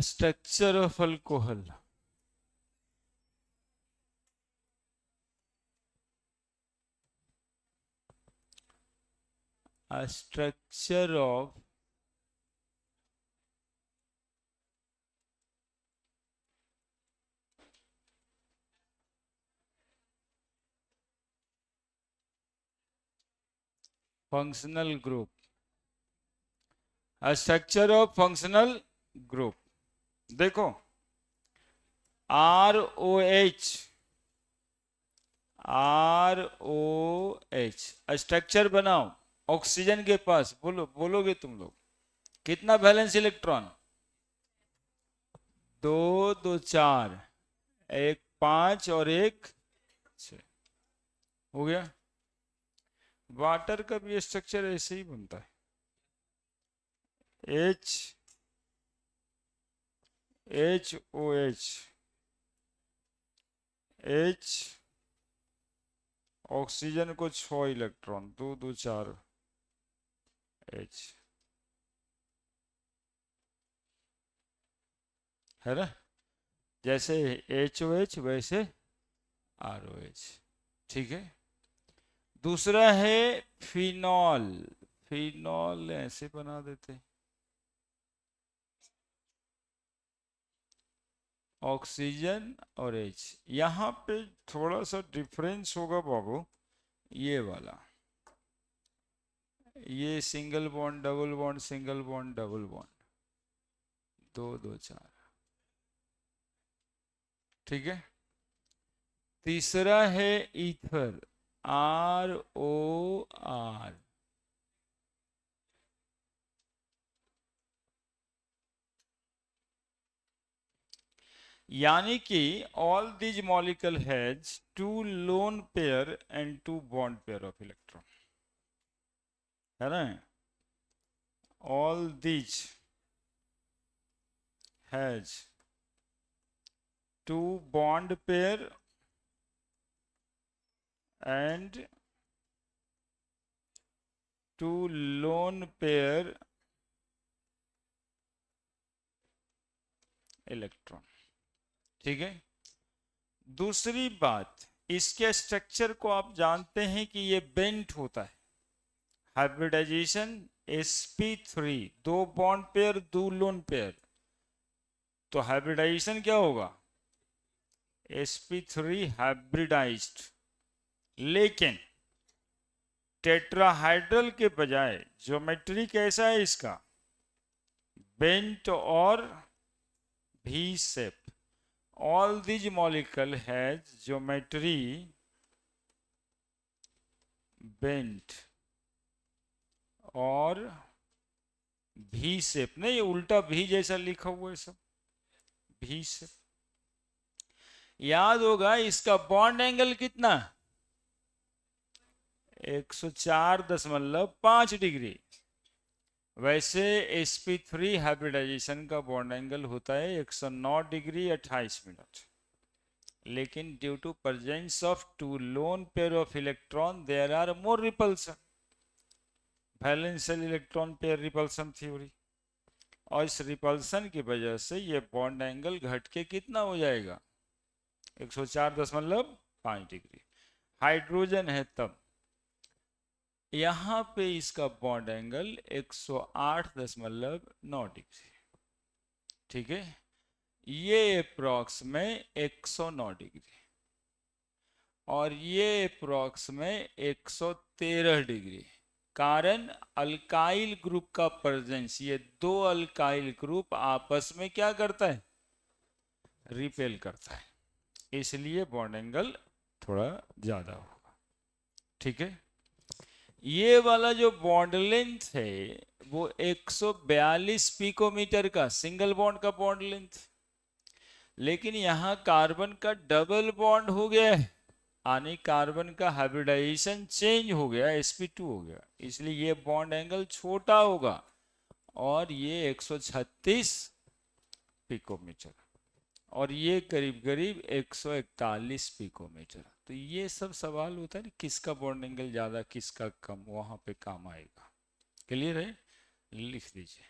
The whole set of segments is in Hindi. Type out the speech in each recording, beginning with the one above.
Structure of alcohol. A structure of functional group. A structure of functional group. देखो, ROH, स्ट्रक्चर बनाओ ऑक्सीजन के पास। बोलोगे तुम लोग कितना वैलेंस इलेक्ट्रॉन? दो, दो चार, एक पांच और एक छह। हो गया। वाटर का भी स्ट्रक्चर ऐसे ही बनता है। HOH, H, ऑक्सीजन को 6 इलेक्ट्रॉन, दो दो चार, H, है ना? जैसे HOH वैसे ROH। ठीक है। दूसरा है फिनॉल। फिनॉल ऐसे बना देते, ऑक्सीजन और H। यहाँ पे थोड़ा सा डिफरेंस होगा बाबू, ये वाला, ये single bond double bond, single bond double bond, दो दो चार। ठीक है। तीसरा है ईथर, ROR। यानी कि all these molecule has 2 lone pair and 2 bond pair of electron, है ना? All these has 2 bond pair and 2 lone pair electron. ठीक है। दूसरी बात, इसके स्ट्रक्चर को आप जानते हैं कि ये बेंट होता है। Hybridization sp3, 2 bond pair 2 lone pair, तो हाइब्रिडाइजेशन क्या होगा? sp3 hybridised. लेकिन टेट्राहाइड्रल के बजाय ज्योमेट्री कैसा है इसका? बेंट और V shape। All these molecule has geometry bent और V shape। नहीं, ये उल्टा V जैसा लिखा हुआ है सब, V shape। याद होगा इसका बॉन्ड एंगल कितना? 104.5 डिग्री। वैसे sp3 हाइब्रिडाइजेशन का बॉन्ड एंगल होता है 109 डिग्री 28 मिनट। लेकिन due to presence of 2 lone pair of electron there are more repulsion, valence shell electron pair repulsion theory. और इस रिपल्सन की वजह से ये बॉन्ड एंगल घट के कितना हो जाएगा? 104.5 डिग्री। हाइड्रोजन है तब, यहां पे इसका बॉन्ड एंगल 108.9 डिग्री। ठीक है। ये अप्रॉक्स में 109 डिग्री और ये अप्रॉक्स में 113 डिग्री। कारण अल्काइल ग्रुप का प्रेजेंस, ये दो अल्काइल ग्रुप आपस में क्या करता है? रिपेल करता है, इसलिए बॉन्ड एंगल थोड़ा ज्यादा होगा। ठीक है। ये वाला जो बॉन्ड लेंथ है वो 142 पिकोमीटर का सिंगल बॉन्ड का बॉन्ड लेंथ, लेकिन यहां कार्बन का डबल बॉन्ड हो गया है, यानी कार्बन का हाइब्रिडाइजेशन चेंज हो गया, sp2 हो गया, इसलिए ये बॉन्ड एंगल छोटा होगा और ये 136 पिकोमीटर और ये करीब करीब 141 पिकोमीटर। तो ये सब सवाल होता है ना, किसका बॉन्ड एंगल ज्यादा किसका कम, वहां पे काम आएगा। क्लियर है? लिख दीजिए।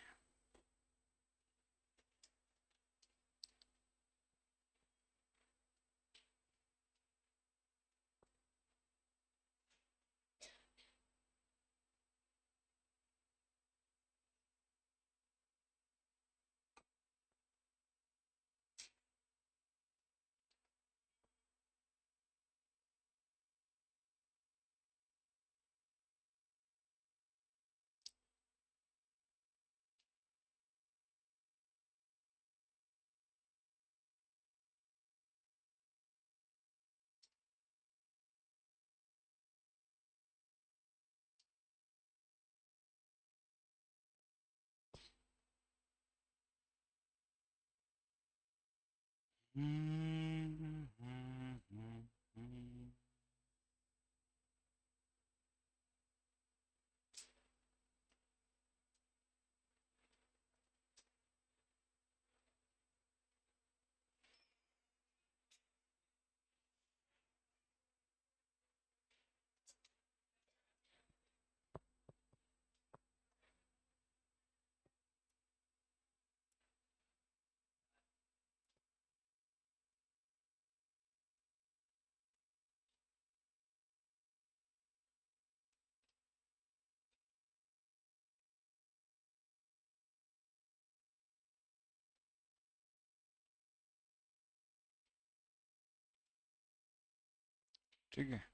ठीक है।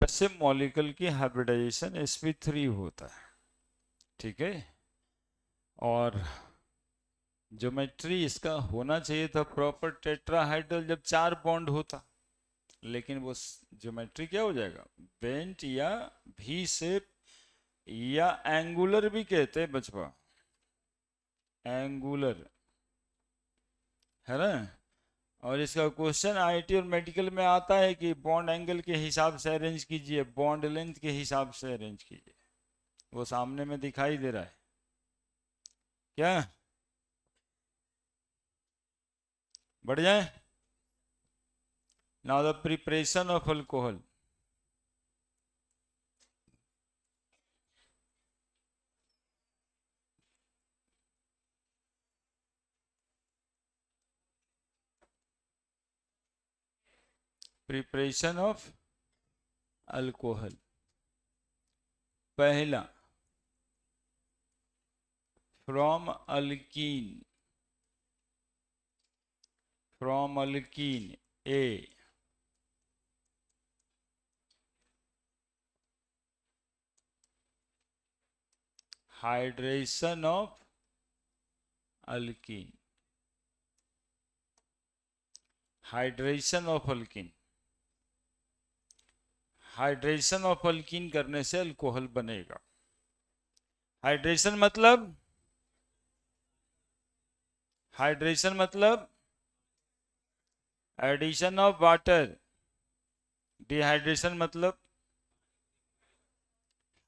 वैसे मॉलिक्यूल की हाइब्रिडाइजेशन sp3 होता है, ठीक है। और ज्योमेट्री इसका होना चाहिए था प्रॉपर टेट्राहाइड्रल, जब 4 बॉन्ड होता, लेकिन वो ज्योमेट्री क्या हो जाएगा, बेंट या भी शेप, या एंगुलर भी कहते हैं बचपा, एंगुलर, है ना। और इसका क्वेश्चन आईटी और मेडिकल में आता है कि बॉन्ड एंगल के हिसाब से अरेंज कीजिए, बॉन्ड लेंथ के हिसाब से अरेंज कीजिए। वो सामने में दिखाई दे रहा है क्या, बढ़ जाए। Now the preparation of alcohol. Preparation of alcohol, पहला from alkene, from alkene a, hydration of alkene, hydration of alkene, hydration of alkene करने से अल्कोहल बनेगा। हाइड्रेशन मतलब, हाइड्रेशन मतलब एडिशन ऑफ वाटर। डिहाइड्रेशन मतलब,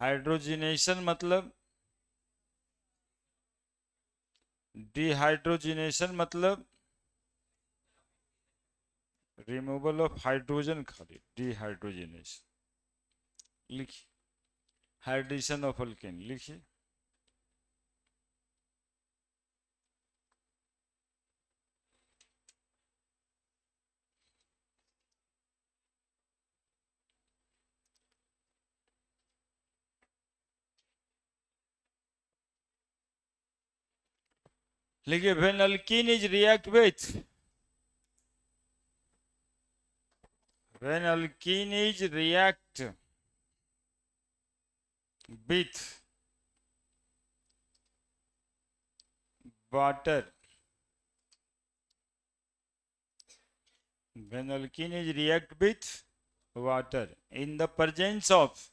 हाइड्रोजिनेशन मतलब, डिहाइड्रोजिनेशन मतलब रिमूवल ऑफ हाइड्रोजन, खाली डिहाइड्रोजिनेशन लिखिए। हाइड्रेशन ऑफ अल्केन लिखिए। लिखिए, when alkene is react with, when alkene is react with water, when alkene is react with water in the presence of,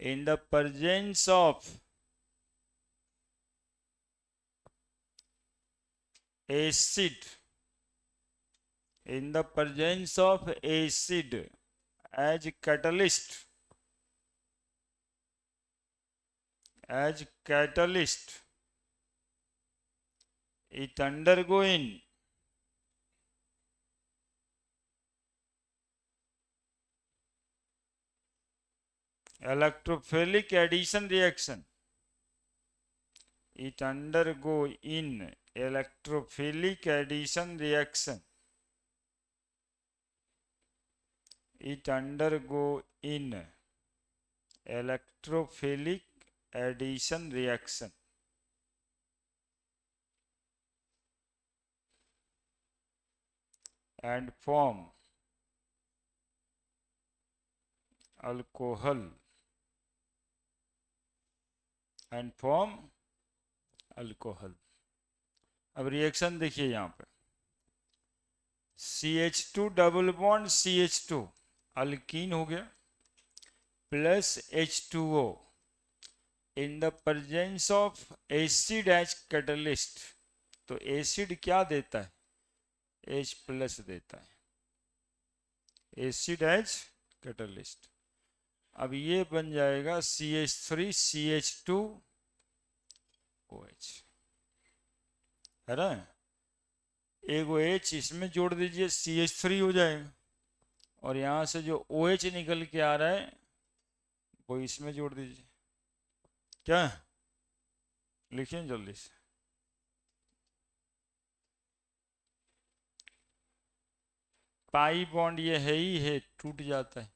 in the presence of acid, in the presence of acid as catalyst, as catalyst, it undergoing electrophilic addition reaction, it undergo in electrophilic addition reaction, it undergo in electrophilic addition reaction and form alcohol, and form alcohol। अब रिएक्शन देखिए यहाँ पे, CH2 double bond CH2 alkene हो गया, plus H2O in the presence of acid as catalyst. तो एसिड क्या देता है? H प्लस देता है, एसिड एज कैटलिस्ट। अब ये बन जाएगा CH3 CH2 OH, है ना? एक OH इसमें जोड़ दीजिए, CH3 हो जाएगा, और यहां से जो OH निकल के आ रहा है वो इसमें जोड़ दीजिए। क्या लिखिए जल्दी से। पाई बॉन्ड ये है ही है, टूट जाता है।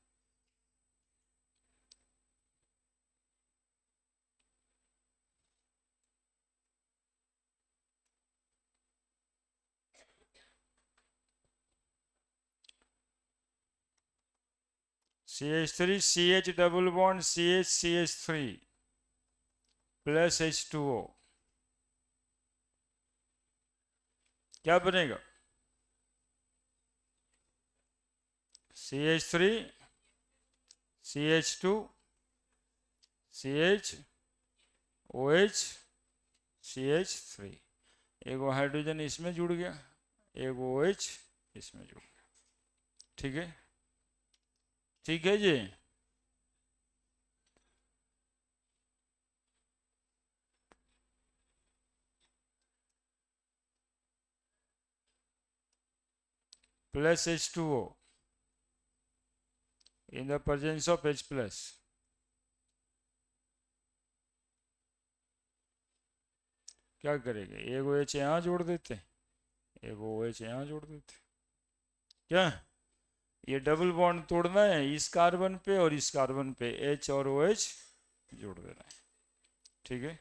CH3 CH double bond CH CH3 plus H2O, क्या बनेगा? CH3 CH2 CH OH CH3, एक हाइड्रोजन इसमें जुड़ गया, एक OH इसमें जुड़ गया। ठीक है, ठीक है जी। Plus H2O in the presence of H plus, क्या करेंगे? एक OH यहाँ जोड़ देते, एक OH यहाँ जोड़ देते। क्या ये डबल बॉन्ड तोड़ना है इस कार्बन पे और इस कार्बन पे, H और OH जोड़ देना है। ठीक है,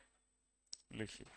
लिखिए।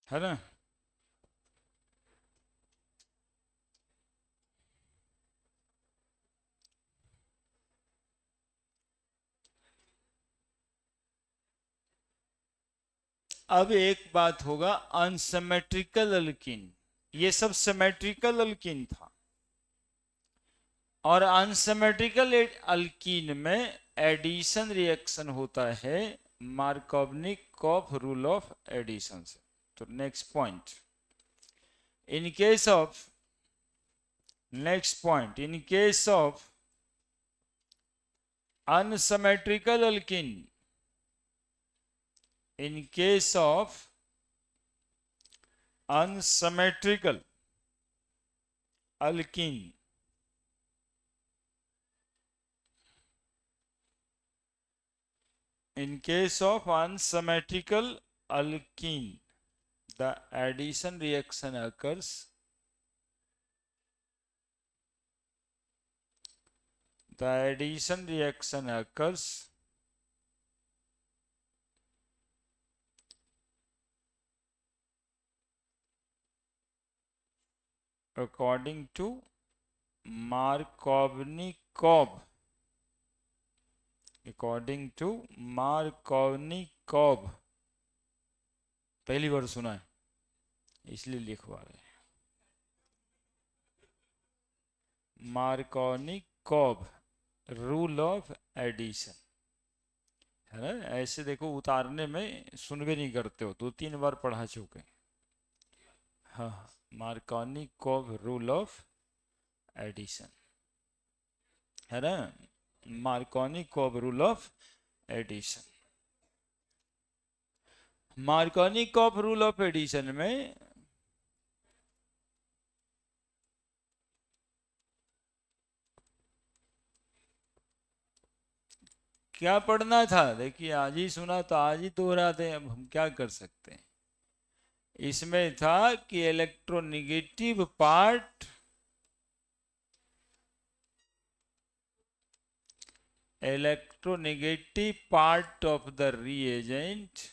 है ना। अब एक बात होगा, अनसिमेट्रिकल अल्कीन, ये सब सिमेट्रिकल अल्कीन था, और अनसिमेट्रिकल अल्कीन में एडिशन रिएक्शन होता है मार्कोवनिक रूल ऑफ एडिशन से। तो next point, in case of, next point, in case of unsymmetrical alkene, in case of unsymmetrical alkene, in case of unsymmetrical alkene, the addition reaction occurs, the addition reaction occurs according to Markovnikov, according to Markovnikov, पहली बार सुना है इसलिए लिखवा रहे हैं, मार्कोवनिकॉव रूल ऑफ एडिशन, है ना। ऐसे देखो उतारने में सुन भी नहीं करते हो, 2-3 बार पढ़ा चुके। हाँ, मार्कोवनिकॉव रूल ऑफ एडिशन, है ना, Markovnikov rule of addition. Markovnikov rule of addition में क्या पढ़ना था, देखिए आज ही सुना तो आज ही दोहराते हैं, अब हम क्या कर सकते हैं। इसमें था कि electronegative part, electronegative part of the reagent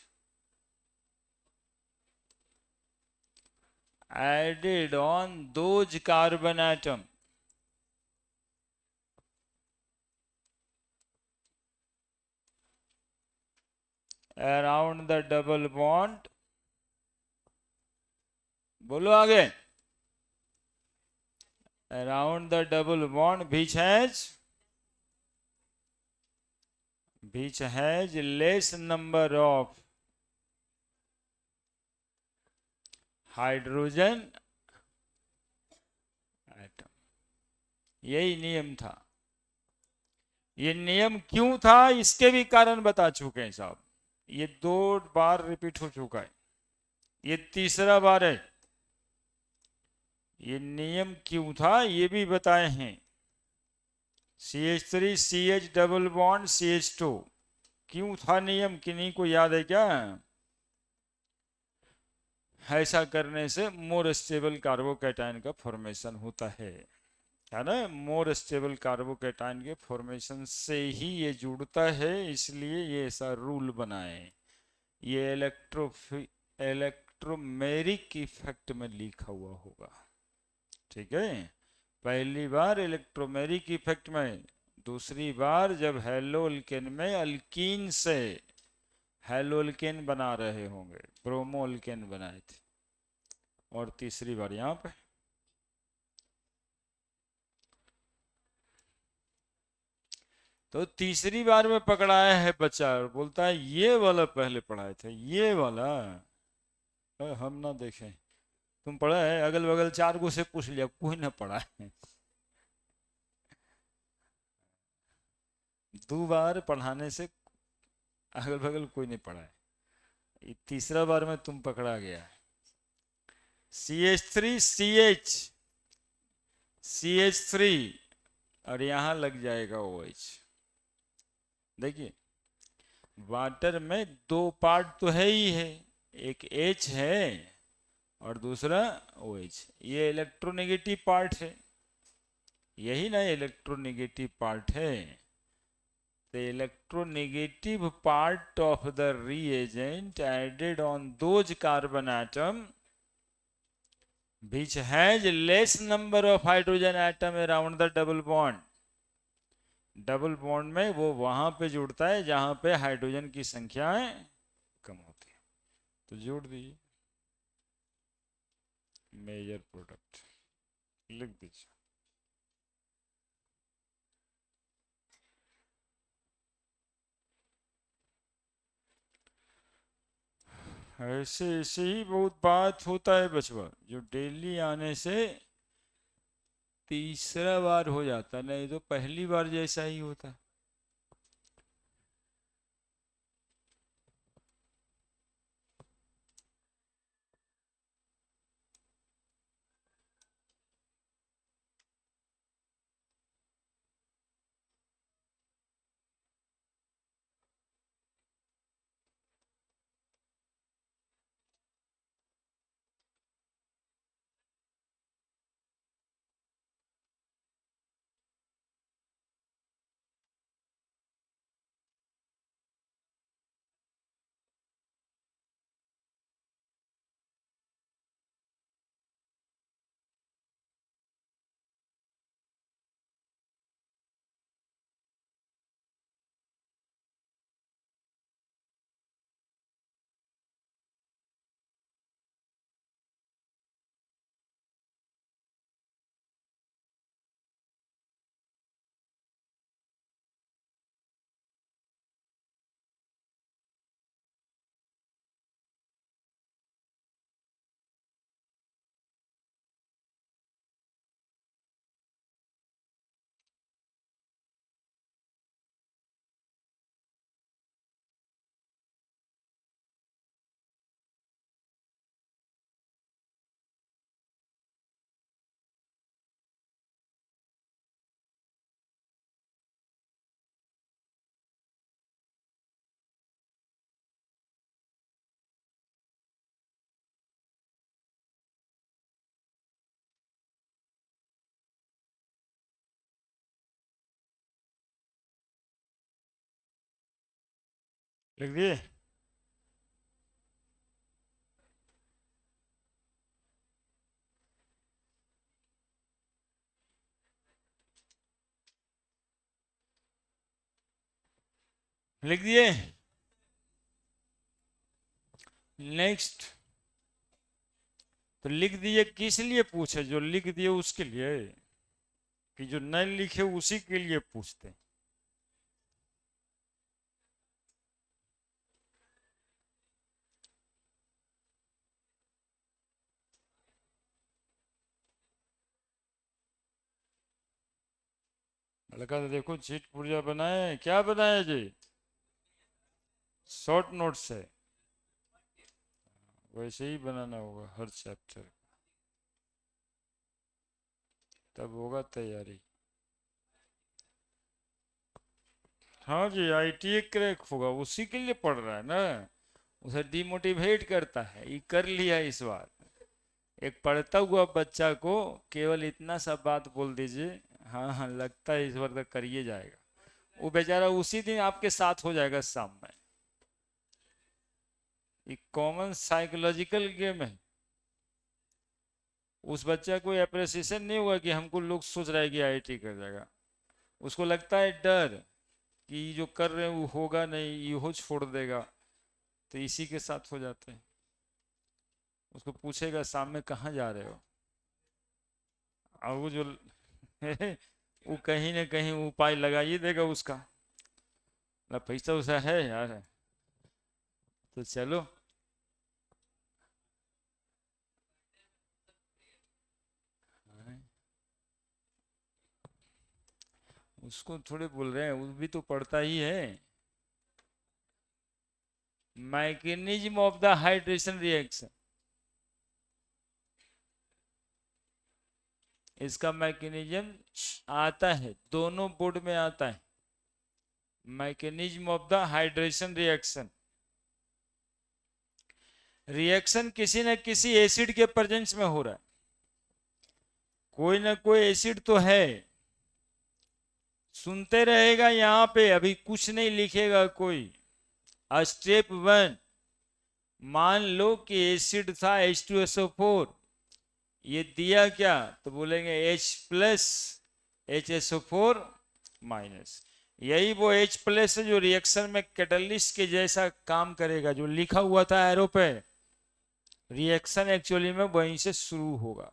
added on those carbon atom around the double bond, बोलो आगे, around the double bond which has less number of hydrogen atom. यही नियम था। ये नियम क्यों था इसके भी कारण बता चुके हैं साहब, ये 2 बार रिपीट हो चुका है, ये तीसरा बार है। ये नियम क्यों था ये भी बताए हैं, CH3 CH double bond CH2, क्यों था नियम, किन्हीं को याद है क्या। ऐसा करने से मोर स्टेबल कार्बोकैटायन का फॉर्मेशन होता है ना। मोर स्टेबल कार्बोकैटायन के फॉर्मेशन से ही ये जुड़ता है, इसलिए ये ऐसा रूल बनाए। ये इलेक्ट्रोमेरिक इफेक्ट में लिखा हुआ होगा, ठीक है। पहली बार इलेक्ट्रोमेरिक इफेक्ट में, दूसरी बार जब हेलोल्केन में अल्कीन से हेलोल्केन बना रहे होंगे, ब्रोमोल्केन बनाए थे, और तीसरी बार यहाँ पे। तो तीसरी बार में पकड़ाया है बच्चा, और बोलता है ये वाला पहले पढ़ाए थे, ये वाला हम ना देखें। तुम पढ़ा है, अगल बगल 4 को से पूछ लिया, कोई ना पढ़ा है। 2 बार पढ़ाने से अगल बगल कोई नहीं पढ़ा है, तीसरा बार में तुम पकड़ा गया। CH3 CH3 और यहां लग जाएगा OH। देखिए वाटर में 2 पार्ट तो है ही है, एक H है और दूसरा OH, ये इलेक्ट्रोनेगेटिव पार्ट है, यही ना इलेक्ट्रोनेगेटिव पार्ट है। the electronegative part of the reagent added on those carbon atom which has less number of hydrogen atom around the double bond. Double bond में वो वहां पे जुड़ता है जहां पे हाइड्रोजन की संख्याएं कम होती है, तो जोड़ दीजिए मेजर प्रोडक्ट लिख दीजिए। ऐसे ऐसे ही बहुत बात होता है बचवा, जो डेली आने से तीसरा बार हो जाता, नहीं तो पहली बार जैसा ही होता। लिख दिए? लिख दिए? नेक्स्ट। तो लिख दिए किस लिए पूछे? जो लिख दिए उसके लिए, कि जो न लिखे उसी के लिए पूछते। लड़का तो देखो चीट पुर्जा बनाए, क्या बनाया जी? शॉर्ट नोट्स है, वैसे ही बनाना होगा हर चैप्टर, तब होगा तैयारी। हाँ जी, आईटीए क्रैक होगा, उसी के लिए पढ़ रहा है ना, उसे डिमोटिवेट करता है। ये कर लिया इस बार। एक पढ़ता हुआ बच्चा को केवल इतना सा बात बोल दीजिए, हाँ हाँ लगता है इस बार तक करिए जाएगा, वो बेचारा उसी दिन आपके साथ हो जाएगा शाम में। एक कॉमन साइकोलॉजिकल गेम है। उस बच्चा को अप्रिसिएशन नहीं हुआ कि हमको लोग सोच रहा है कि आईआईटी कर जाएगा, उसको लगता है डर कि जो कर रहे हैं वो होगा नहीं, ये हो छोड़ देगा, तो इसी के साथ हो जाते हैं। उसको पूछेगा शाम में कहाँ जा रहे हो, और वो जो वो कहीं ना कहीं उपाय लगा ही देगा उसका, ना पैसा वैसा है यार, तो चलो। उसको थोड़े बोल रहे हैं, वो भी तो पढ़ता ही है। Mechanism of the hydration reaction, इसका मैकेनिज्म आता है, दोनों बोर्ड में आता है। Mechanism of the hydration reaction, reaction किसी न किसी एसिड के प्रेजेंस में हो रहा है, कोई ना कोई एसिड तो है, सुनते रहेगा यहाँ पे, अभी कुछ नहीं लिखेगा कोई। स्टेप 1, मान लो कि एसिड था H2SO4, ये दिया क्या, तो बोलेंगे H प्लस HSO4 माइनस। यही वो H प्लस है जो रिएक्शन में कैटलिस्ट के जैसा काम करेगा, जो लिखा हुआ था एरो पे। रिएक्शन एक्चुअली में वहीं से शुरू होगा।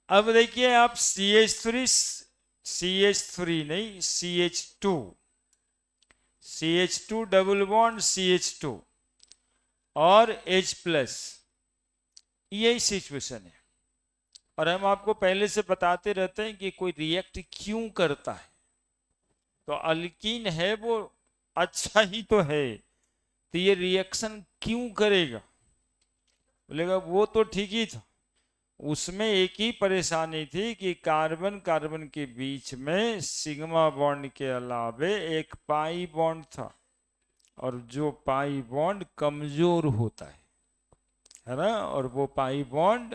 अब देखिए आप CH3 नहीं, CH2 डबल बॉन्ड CH2 और H प्लस, यही सिचुएशन है। और हम आपको पहले से बताते रहते हैं कि कोई रिएक्ट क्यों करता है। तो अल्कीन है वो अच्छा ही तो है, तो ये रिएक्शन क्यों करेगा, बोलेगा वो तो ठीक ही था, उसमें एक ही परेशानी थी कि कार्बन कार्बन के बीच में सिग्मा बॉन्ड के अलावे एक पाई बॉन्ड था, और जो पाई बॉन्ड कमजोर होता है ना, और वो पाई बॉन्ड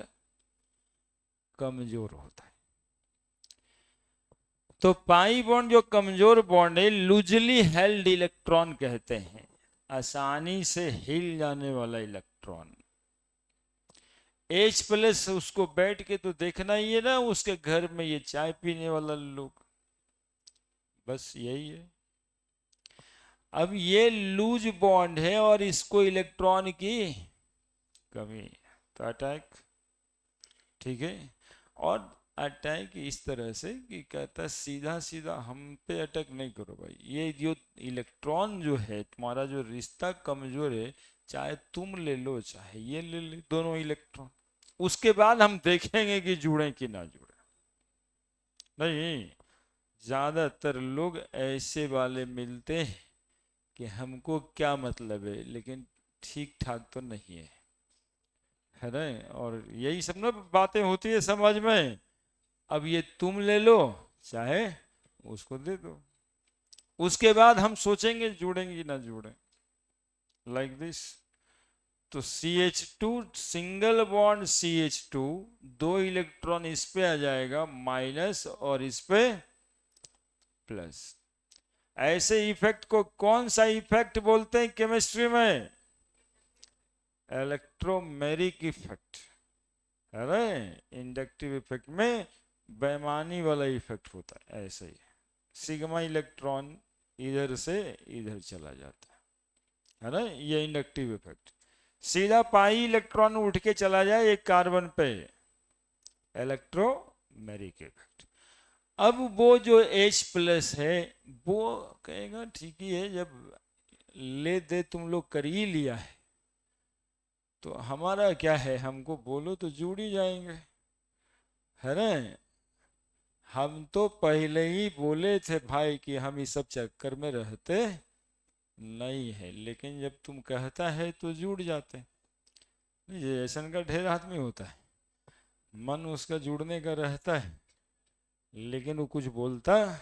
कमजोर होता है। तो पाई बॉन्ड जो कमजोर बॉन्ड है, लूजली हेल्ड इलेक्ट्रॉन कहते हैं, आसानी से हिल जाने वाला इलेक्ट्रॉन। H प्लस उसको बैठ के तो देखना ही है ना, उसके घर में ये चाय पीने वाला लोग, बस यही है। अब ये लूज बॉन्ड है और इसको इलेक्ट्रॉन की कमी, तो अटैक, ठीक है। और अटैक इस तरह से कि कहता है सीधा सीधा हम पे अटैक नहीं करो भाई, ये जो इलेक्ट्रॉन जो है तुम्हारा, जो रिश्ता कमजोर है, चाहे तुम ले लो चाहे ये ले ले, दोनों इलेक्ट्रॉन, उसके बाद हम देखेंगे कि जुड़े कि ना जुड़े। नहीं, ज्यादातर लोग ऐसे वाले मिलते हैं कि हमको क्या मतलब है, लेकिन ठीक ठाक तो नहीं है ना। और यही सब ना बातें होती है समझ में। अब ये तुम ले लो चाहे उसको दे दो, उसके बाद हम सोचेंगे जुड़ेंगे ना जुड़े, लाइक दिस। तो CH2 single bond CH2, 2 electron इस पे आ जाएगा माइनस और इस पे प्लस। ऐसे इफेक्ट को कौन सा इफेक्ट बोलते हैं केमिस्ट्री में, इलेक्ट्रोमेरिक इफेक्ट, है ना। इंडक्टिव इफेक्ट में बेईमानी वाला इफेक्ट होता है, ऐसे ही सिग्मा इलेक्ट्रॉन इधर से इधर चला जाता है ना, ये इंडक्टिव इफेक्ट। सीधा पाई इलेक्ट्रॉन उठ के चला जाए एक कार्बन पे, इलेक्ट्रोमेरिक इफेक्ट। अब वो जो H प्लस है वो कहेगा ठीक ही है, जब ले दे तुम लोग कर ही लिया है तो हमारा क्या है, हमको बोलो तो जुड़ ही जाएंगे, है ना। हम तो पहले ही बोले थे भाई कि हम इस सब चक्कर में रहते नहीं है, लेकिन जब तुम कहता है तो जुड़ जाते। ये ऐसा का ढेर आदमी होता है, मन उसका जुड़ने का रहता है, लेकिन वो कुछ बोलता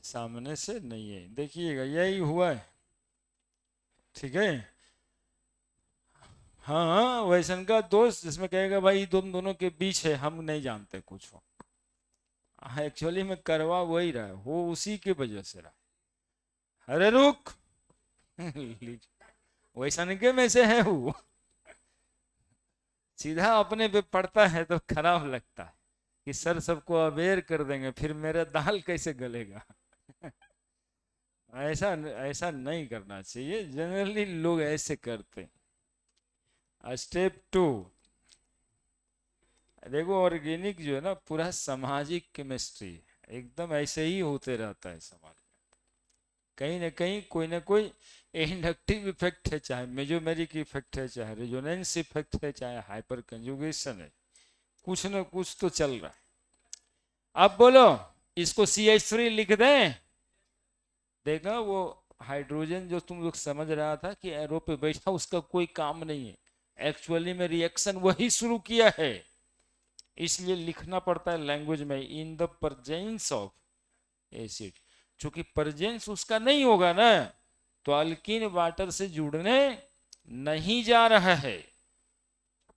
सामने से नहीं है। देखिएगा यही हुआ है, ठीक है। हाँ हाँ, वैसन का दोस्त जिसमें कहेगा भाई तुम दोनों के बीच है, हम नहीं जानते कुछ हो, एक्चुअली में करवा वही रहा है, वो उसी के वजह से रहा। अरे रुक वैसन के में से है वो, सीधा अपने पे पड़ता है तो खराब लगता है कि सर सबको अवेयर कर देंगे, फिर मेरा दाल कैसे गलेगा ऐसा ऐसा नहीं करना चाहिए, जनरली लोग ऐसे करते हैं। स्टेप 2, देखो ऑर्गेनिक जो है ना पूरा सामाजिक केमिस्ट्री, एकदम ऐसे ही होते रहता है समाज में, कहीं ना कहीं कोई ना कोई इंडक्टिव इफेक्ट है, चाहे मेजोमेरिक इफेक्ट है, चाहे रेजोनेंस इफेक्ट है, चाहे हाइपर कंजुगेशन है, कुछ ना कुछ तो चल रहा है। अब बोलो इसको CH3 लिख दें, देखा वो हाइड्रोजन जो तुम लोग समझ रहा था कि एरो पे बैठा उसका कोई काम नहीं है, एक्चुअली में रिएक्शन वही शुरू किया है, इसलिए लिखना पड़ता है लैंग्वेज में इन द प्रेजेंस ऑफ एसिड। चूंकि प्रेजेंस उसका नहीं होगा ना, तो अल्कीन वाटर से जुड़ने नहीं जा रहा है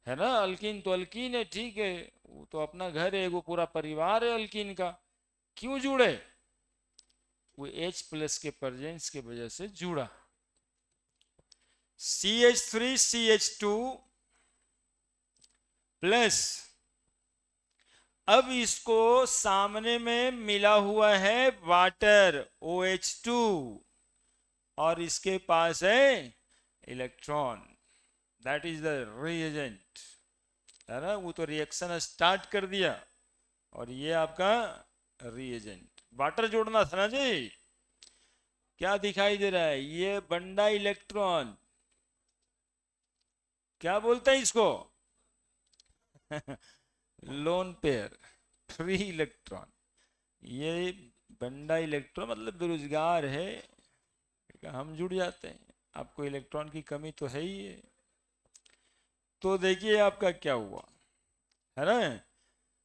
ना। अल्कीन तो अल्कीन है, ठीक है, वो तो अपना घर है, वो पूरा परिवार है अल्कीन का, क्यों जुड़े? वो H प्लस के प्रेजेंस की वजह से जुड़ा। CH3CH2 प्लस, अब इसको सामने में मिला हुआ है वाटर OH2 और इसके पास है electron, that is the reagent, है ना। वो तो रिएक्शन स्टार्ट कर दिया और ये आपका रिएजेंट। वाटर जोड़ना था ना जी। क्या दिखाई दे रहा है? ये बंडा इलेक्ट्रॉन, क्या बोलते हैं इसको? Lone pair, free electron. ये बंडा इलेक्ट्रॉन मतलब बेरोजगार है, हम जुड़ जाते हैं, आपको इलेक्ट्रॉन की कमी तो है ही है। तो देखिए आपका क्या हुआ, है ना।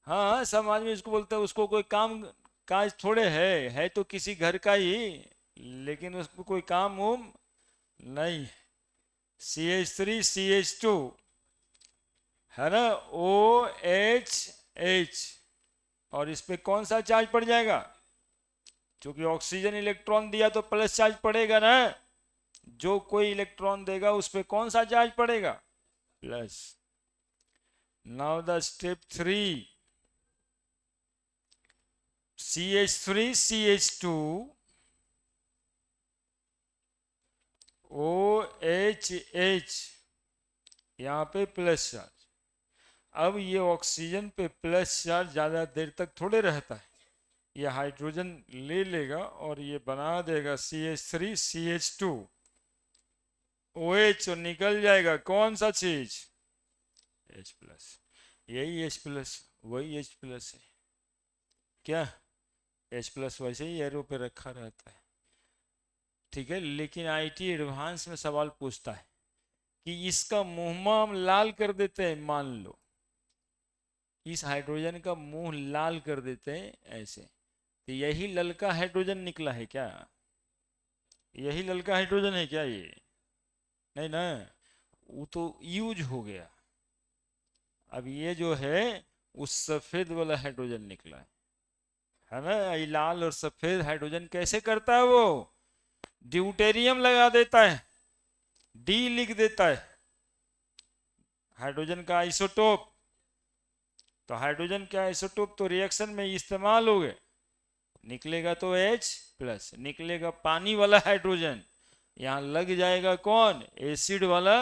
हाँ, समाज में इसको बोलते हैं, उसको कोई काम काज थोड़े है तो किसी घर का ही, लेकिन उसको कोई काम उम नहीं। CH3CH2, है ना, OH, और इस पे कौन सा चार्ज पड़ जाएगा? क्योंकि ऑक्सीजन इलेक्ट्रॉन दिया तो प्लस चार्ज पड़ेगा ना। जो कोई इलेक्ट्रॉन देगा उस पे कौन सा चार्ज पड़ेगा? Plus. Now the step 3, CH3CH2 OH, यहाँ पे प्लस चार्ज। अब ये ऑक्सीजन पे प्लस चार्ज ज्यादा देर तक थोड़े रहता है, ये हाइड्रोजन ले लेगा और ये बना देगा CH3CH2 OH, और निकल जाएगा कौन सा चीज? H plus. यही H प्लस, वही H प्लस है क्या? H प्लस वैसे ही एरो पे रखा रहता है, ठीक है। लेकिन IIT एडवांस में सवाल पूछता है कि इसका मुंह हम लाल कर देते हैं, मान लो इस हाइड्रोजन का मुंह लाल कर देते हैं ऐसे, तो यही ललका हाइड्रोजन निकला है क्या? यही ललका हाइड्रोजन है क्या ये? नहीं ना, वो तो यूज हो गया। अब ये जो है उस सफेद वाला हाइड्रोजन निकला है ना। ये लाल और सफेद हाइड्रोजन कैसे करता है वो? ड्यूटेरियम लगा देता है, डी लिख देता है, हाइड्रोजन का आइसोटोप। तो हाइड्रोजन का आइसोटोप तो रिएक्शन में इस्तेमाल हो गए, निकलेगा तो H प्लस, निकलेगा पानी वाला हाइड्रोजन, यहाँ लग जाएगा कौन? एसिड वाला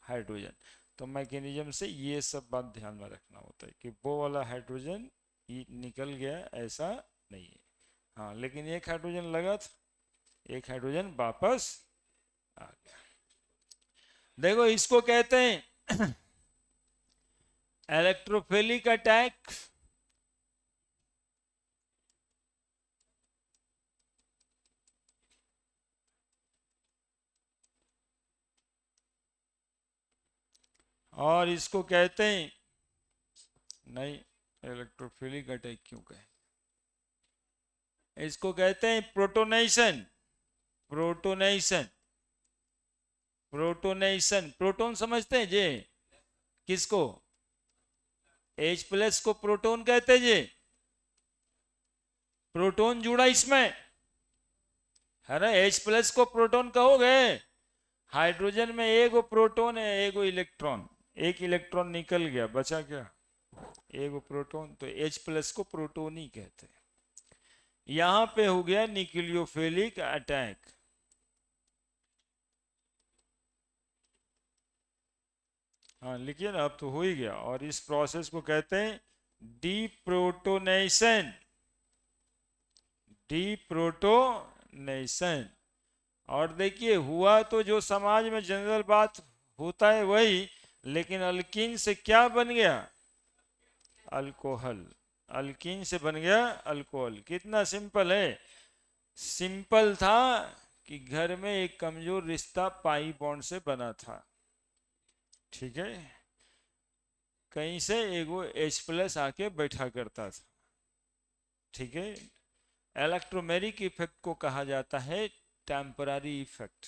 हाइड्रोजन। तो मैकेनिज्म से ये सब बात ध्यान में रखना होता है कि वो वाला हाइड्रोजन निकल गया ऐसा नहीं है। हाँ, लेकिन एक हाइड्रोजन लगा था, एक हाइड्रोजन वापस आ गया। देखो इसको कहते हैं इलेक्ट्रोफिलिक अटैक। और इसको कहते हैं, नहीं, इलेक्ट्रोफिलिक अटैक क्यों कहें, इसको कहते हैं प्रोटोनेशन। प्रोटोनेशन, प्रोटोनेशन, प्रोटोन समझते हैं जी? किसको? H प्लस को प्रोटोन कहते हैं जी। प्रोटोन जुड़ा इसमें, है ना। H प्लस को प्रोटोन कहोगे? हाइड्रोजन में एक प्रोटोन है, एक इलेक्ट्रॉन, एक इलेक्ट्रॉन निकल गया, बचा क्या? एक प्रोटोन। तो H प्लस को प्रोटोन ही कहते हैं। यहां पे हो गया न्यूक्लियोफिलिक अटैक। हाँ, लिखिए ना, अब तो हो ही गया। और इस प्रोसेस को कहते हैं डीप्रोटोनेशन। डीप्रोटोनेशन। और देखिए हुआ तो जो समाज में जनरल बात होता है वही, लेकिन अल्कीन से क्या बन गया? अल्कोहल। अल्कीन से बन गया अल्कोहल। कितना सिंपल है। सिंपल था कि घर में एक कमजोर रिश्ता पाई बॉन्ड से बना था, ठीक है। कहीं से एगो H प्लस आके बैठा करता था, ठीक है। इलेक्ट्रोमेरिक इफेक्ट को कहा जाता है टेम्पररी इफेक्ट।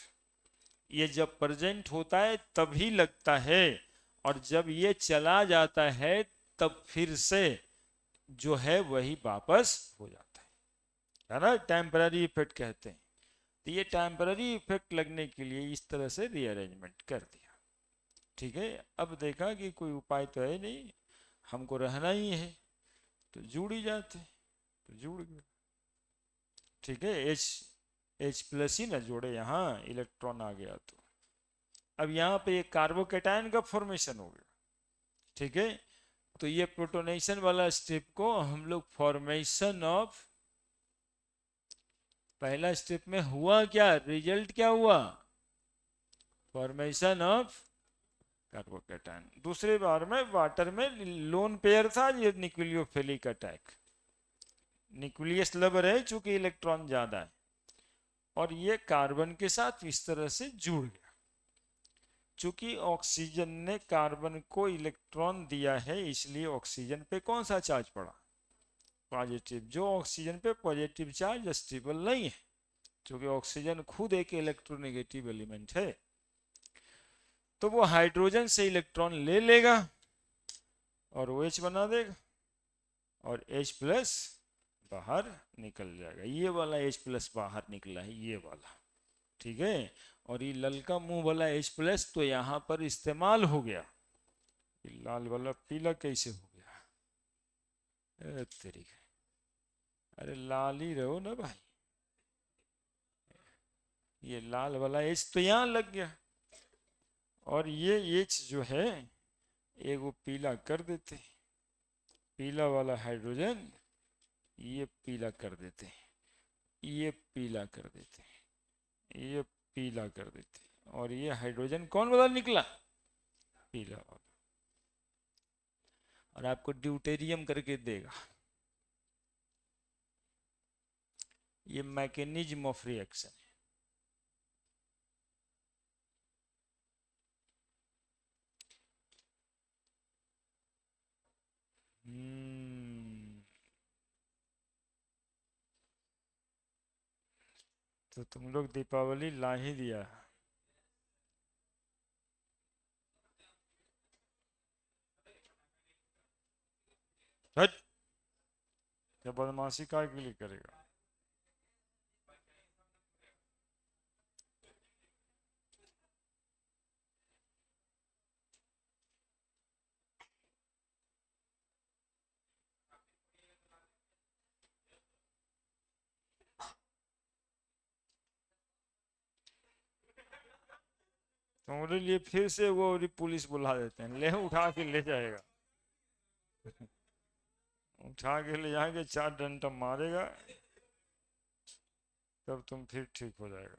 ये जब प्रेजेंट होता है तभी लगता है, और जब ये चला जाता है तब फिर से जो है वही वापस हो जाता है। है ना, टेम्पररी इफेक्ट कहते हैं। तो ये टेम्पररी इफेक्ट लगने के लिए इस तरह से रीअरेंजमेंट कर दिया। ठीक है, अब देखा कि कोई उपाय तो है नहीं, हमको रहना ही है, तो जुड़ ही जाते, तो जुड़ गए। ठीक है, एच एच प्लस ही ना जोड़े, यहाँ इलेक्ट्रॉन आ गया, तो अब यहाँ पे एक कार्बोकेटायन का फॉर्मेशन हो गया। ठीक है, तो ये प्रोटोनेशन वाला स्टेप को हम लोग फॉर्मेशन ऑफ, पहला स्टेप में हुआ क्या, रिजल्ट क्या हुआ, फॉर्मेशन ऑफ कार्बोकेटायन। दूसरे बार में वाटर में लोन पेयर था, ये न्यूक्लियोफिलिक अटैक, न्यूक्लियस लबर है चूंकि इलेक्ट्रॉन ज्यादा है, और ये कार्बन के साथ इस तरह से जुड़ गया। चूंकि ऑक्सीजन ने कार्बन को इलेक्ट्रॉन दिया है, इसलिए ऑक्सीजन पे कौन सा चार्ज पड़ा, पॉजिटिव। जो ऑक्सीजन पे पॉजिटिव चार्ज स्टेबल नहीं है, क्योंकि ऑक्सीजन खुद एक इलेक्ट्रोनेगेटिव एलिमेंट है, तो वो हाइड्रोजन से इलेक्ट्रॉन ले लेगा और OH बना देगा, और H प्लस बाहर निकल जाएगा। ये वाला H प्लस बाहर निकला है, ये वाला। ठीक है, और ये ललका मुंह वाला H प्लस तो यहाँ पर इस्तेमाल हो गया, लाल वाला पीला कैसे हो गया, तरीके, अरे लाल ही रहो ना भाई, ये लाल वाला H तो यहाँ लग गया, और ये H जो है एक वो पीला कर देते, पीला वाला हाइड्रोजन ये पीला कर देते, ये पीला कर देते, ये पीला कर देते, और ये हाइड्रोजन कौन वाला निकला, पीला वाला, और आपको ड्यूटेरियम करके देगा। ये मैकेनिज्म ऑफ रिएक्शन है। तो तुम लोग दीपावली ला ही दिया। हट, क्या बदमाशी काय के लिए करेगा। तुम्हारे लिए फिर से वो पुलिस बुला देते हैं, ले उठा के ले जाएगा, उठा के ले जाएंगे, 4 डंडा मारेगा, तब तुम फिर ठीक हो जाएगा।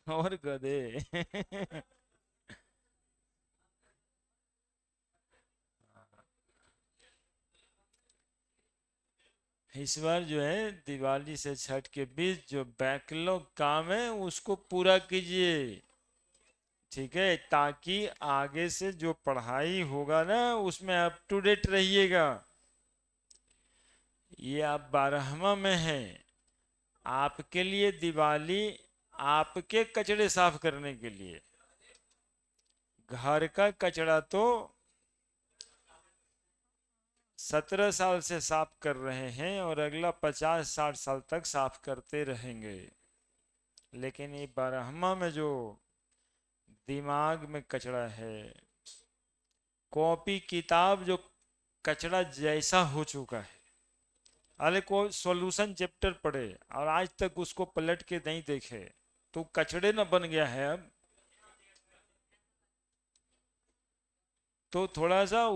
और गधे। इस बार जो है दिवाली से छठ के बीच जो बैकलॉग काम है उसको पूरा कीजिए। ठीक है, ताकि आगे से जो पढ़ाई होगा ना उसमें अप टू डेट रहिएगा। ये आप 12वां में है, आपके लिए दिवाली, आपके कचड़े साफ करने के लिए। घर का कचड़ा तो 17 साल से साफ कर रहे हैं और अगला 50-60 साल तक साफ करते रहेंगे। लेकिन ये 12वां में जो दिमाग में कचड़ा है, कॉपी किताब जो कचड़ा जैसा हो चुका है, अरे कोई सॉल्यूशन चैप्टर पढ़े और आज तक उसको पलट के नहीं देखे, तो कचड़े ना बन गया है अब। तो थोड़ा सा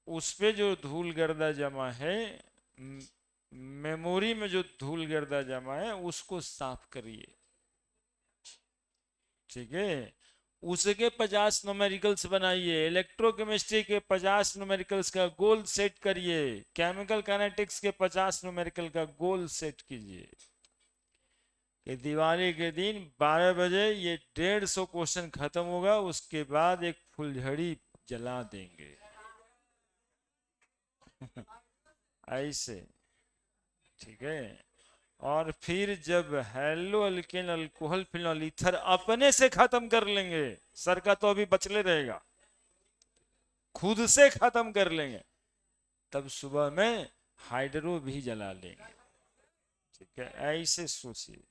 उस पे जो धूल गर्दा जमा है, मेमोरी में जो धूल गर्दा जमा है उसको साफ करिए। ठीक है, उसके 50 न्यूमेरिकल्स बनाइए, इलेक्ट्रोकेमिस्ट्री के 50 न्यूमेरिकल्स का गोल सेट करिए, केमिकल काइनेटिक्स के 50 न्यूमेरिकल का गोल सेट कीजिए कि दिवाली के दिन 12 बजे ये 150 क्वेश्चन खत्म होगा, उसके बाद एक फुलझड़ी जला देंगे। ऐसे। ठीक है, और फिर जब hello alkane alcohol phenol ether अपने से खत्म कर लेंगे, सर का तो अभी बचले रहेगा, खुद से खत्म कर लेंगे, तब सुबह में हाइड्रो भी जला लेंगे। ठीक है, ऐसे सोचिए।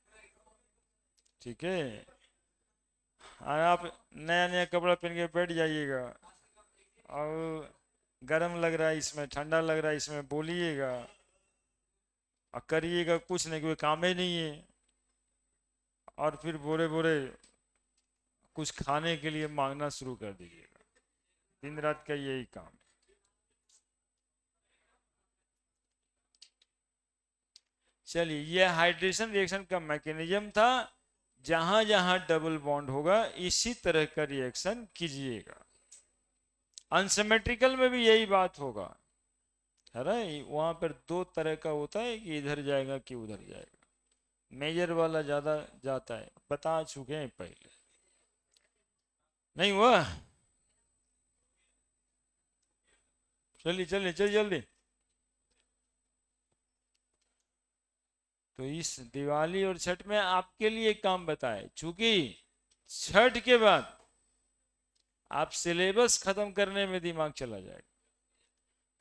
ठीक है, और आप नया नया कपड़ा पहन के बैठ जाइएगा और गर्म लग रहा है इसमें, ठंडा लग रहा है इसमें, बोलिएगा और करिएगा कुछ नहीं, कोई काम ही नहीं है। और फिर बोरे बोरे कुछ खाने के लिए मांगना शुरू कर दीजिएगा, दिन रात का यही काम। चलिए, ये हाइड्रेशन रिएक्शन का मैकेनिज्म था। जहां जहां डबल बॉन्ड होगा इसी तरह का रिएक्शन कीजिएगा। अनसिमेट्रिकल में भी यही बात होगा, है ना। वहां पर दो तरह का होता है कि इधर जाएगा कि उधर जाएगा, मेजर वाला ज्यादा जाता है, बता चुके हैं पहले, नहीं हुआ। चलिए चलिए चलिए जल्दी। तो इस दिवाली और छठ में आपके लिए एक काम बताए, चूंकि छठ के बाद आप सिलेबस खत्म करने में दिमाग चला जाएगा,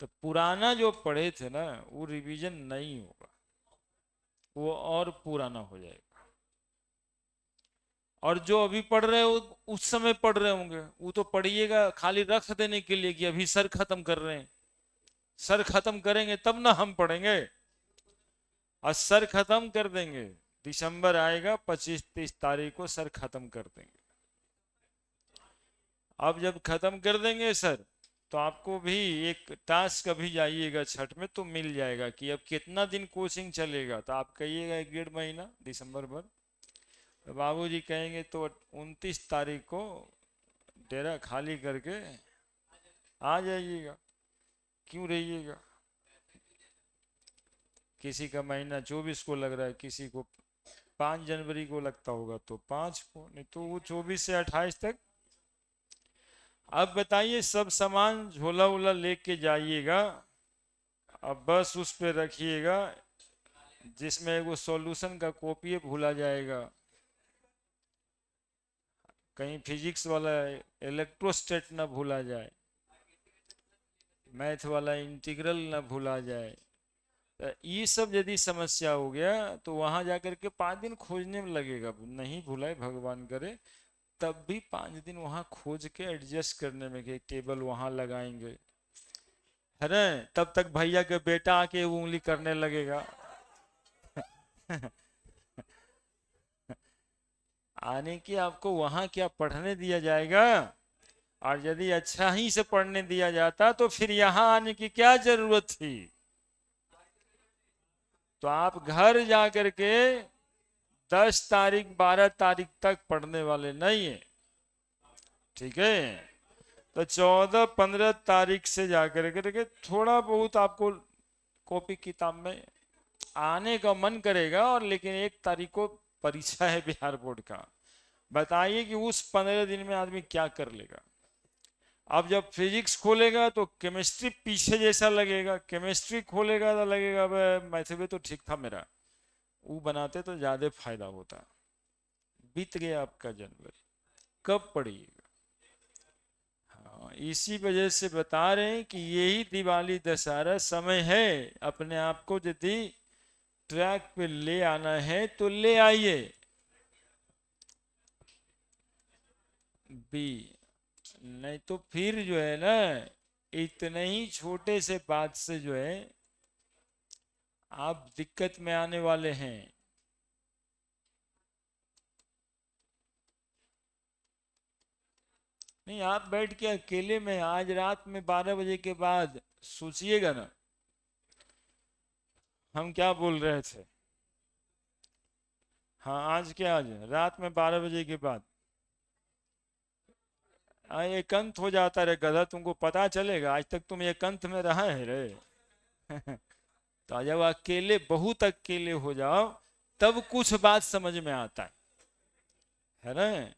तो पुराना जो पढ़े थे ना वो रिवीजन नहीं होगा, वो और पुराना हो जाएगा। और जो अभी पढ़ रहे हो उस समय पढ़ रहे होंगे, वो तो पढ़िएगा खाली रख देने के लिए कि अभी सर खत्म कर रहे हैं। सर खत्म करेंगे तब ना हम पढ़ेंगे, और सर खत्म कर देंगे, दिसंबर आएगा 25-30 तारीख को सर खत्म कर देंगे। अब जब खत्म कर देंगे सर, तो आपको भी एक टास्क अभी जाइएगा छठ में तो मिल जाएगा कि अब कितना दिन कोचिंग चलेगा। तो आप कहिएगा 1-1.5 महीना दिसंबर भर, तो बाबूजी कहेंगे तो 29 तारीख को डेरा खाली करके आ जाइएगा, क्यों रहिएगा। किसी का महीना 24 को लग रहा है, किसी को 5 जनवरी को लगता होगा तो 5 को, नहीं तो वो 24 से 28 तक। अब बताइए, सब सामान झोला वोला लेके जाइएगा, अब बस उस पे रखिएगा जिसमें वो सॉल्यूशन का कॉपी भूला जाएगा, कहीं फिजिक्स वाला इलेक्ट्रोस्टेट ना भूला जाए, मैथ वाला इंटीग्रल ना भूला जाए। तो ये सब यदि समस्या हो गया तो वहां जाकर के 5 दिन खोजने में लगेगा, नहीं भूलाए भगवान करे, तब भी 5 दिन वहां खोज के एडजस्ट करने में कि टेबल वहां लगाएंगे, है ना। तब तक भैया के बेटा आके उंगली करने लगेगा। आने की आपको वहां क्या पढ़ने दिया जाएगा, और यदि अच्छा ही से पढ़ने दिया जाता तो फिर यहाँ आने की क्या जरूरत थी। तो आप घर जाकर के 10 तारीख 12 तारीख तक पढ़ने वाले नहीं है। ठीक है, तो 14-15 तारीख से जाकर के थोड़ा बहुत आपको कॉपी किताब में आने का मन करेगा, और लेकिन 1 तारीख को परीक्षा है बिहार बोर्ड का। बताइए कि उस 15 दिन में आदमी क्या कर लेगा। अब जब फिजिक्स खोलेगा तो केमिस्ट्री पीछे जैसा लगेगा, केमिस्ट्री खोलेगा तो लगेगा मैथ में तो ठीक था मेरा, वो बनाते तो ज्यादा फायदा होता। बीत गया आपका जनवरी, कब पढ़िएगा। हाँ, इसी वजह से बता रहे हैं कि यही दिवाली दशहरा समय है, अपने आप को यदि ट्रैक पे ले आना है तो ले आइए। बी, नहीं तो फिर जो है ना, इतने ही छोटे से बात से जो है आप दिक्कत में आने वाले हैं। नहीं, आप बैठ के अकेले में आज रात में 12 बजे के बाद सोचिएगा ना हम क्या बोल रहे थे। हाँ, आज क्या, आज रात में 12 बजे के बाद एकांत हो जाता रे गधा, तुमको पता चलेगा, आज तक तुम एकांत में रहा है रे। तो जब अकेले, बहुत अकेले हो जाओ तब कुछ बात समझ में आता है ना,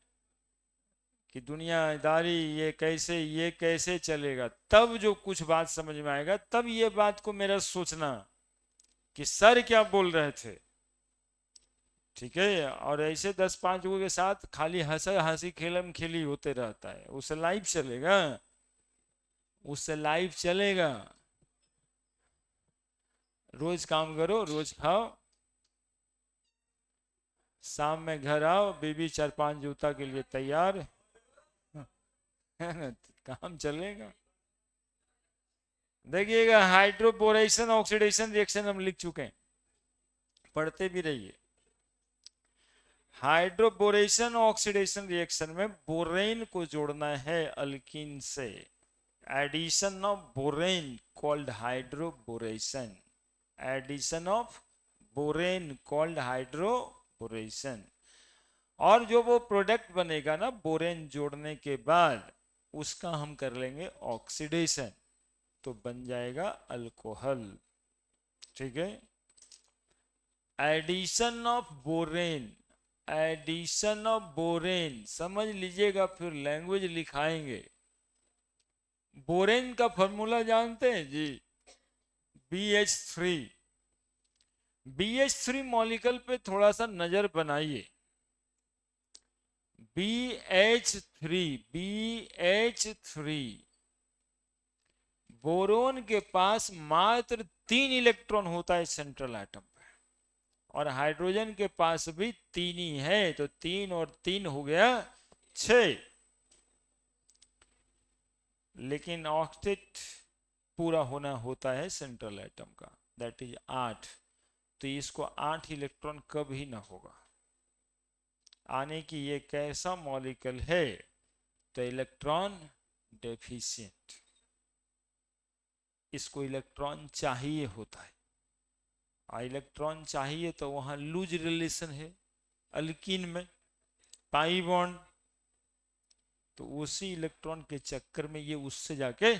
कि दुनियादारी ये कैसे चलेगा। तब जो कुछ बात समझ में आएगा, तब ये बात को मेरा सोचना कि सर क्या बोल रहे थे, ठीक है, और ऐसे 10-5 लोगों के साथ खाली हंसा हंसी खेलम खेली होते रहता है, उससे लाइफ चलेगा? उससे लाइफ चलेगा? रोज काम करो, रोज खाओ, शाम में घर आओ, बीबी 4-5 जूता के लिए तैयार है ना, काम चलेगा। देखिएगा, हाइड्रोपोरेशन ऑक्सीडेशन रिएक्शन हम लिख चुके हैं, पढ़ते भी रहिए। हाइड्रोपोरेशन ऑक्सीडेशन रिएक्शन में बोरेन को जोड़ना है अल्कीन से, addition of borane called hydroboration, addition of borane called hydroboration. और जो वो प्रोडक्ट बनेगा ना बोरेन जोड़ने के बाद, उसका हम कर लेंगे ऑक्सीडेशन, तो बन जाएगा अल्कोहल। ठीक है, addition of borane, addition of borane समझ लीजिएगा, फिर लैंग्वेज लिखाएंगे। बोरेन का फॉर्मूला जानते हैं जी, BH3। BH3 मॉलिक्यूल पे थोड़ा सा नजर बनाइए। BH3, BH3 बोरोन के पास मात्र 3 इलेक्ट्रॉन होता है सेंट्रल एटम पे, और हाइड्रोजन के पास भी 3 ही है, तो 3 और 3 हो गया 6। लेकिन ऑक्टेट पूरा होना होता है सेंट्रल एटम का, दैट इज 8। तो इसको 8 इलेक्ट्रॉन कभी ना होगा आने की। ये कैसा मॉलिक्यूल है? तो इलेक्ट्रॉन डेफिशिएंट, इसको इलेक्ट्रॉन चाहिए होता है। इलेक्ट्रॉन चाहिए तो वहां लूज रिलेशन है अल्कीन में, पाई बॉन्ड, तो उसी इलेक्ट्रॉन के चक्कर में ये उससे जाके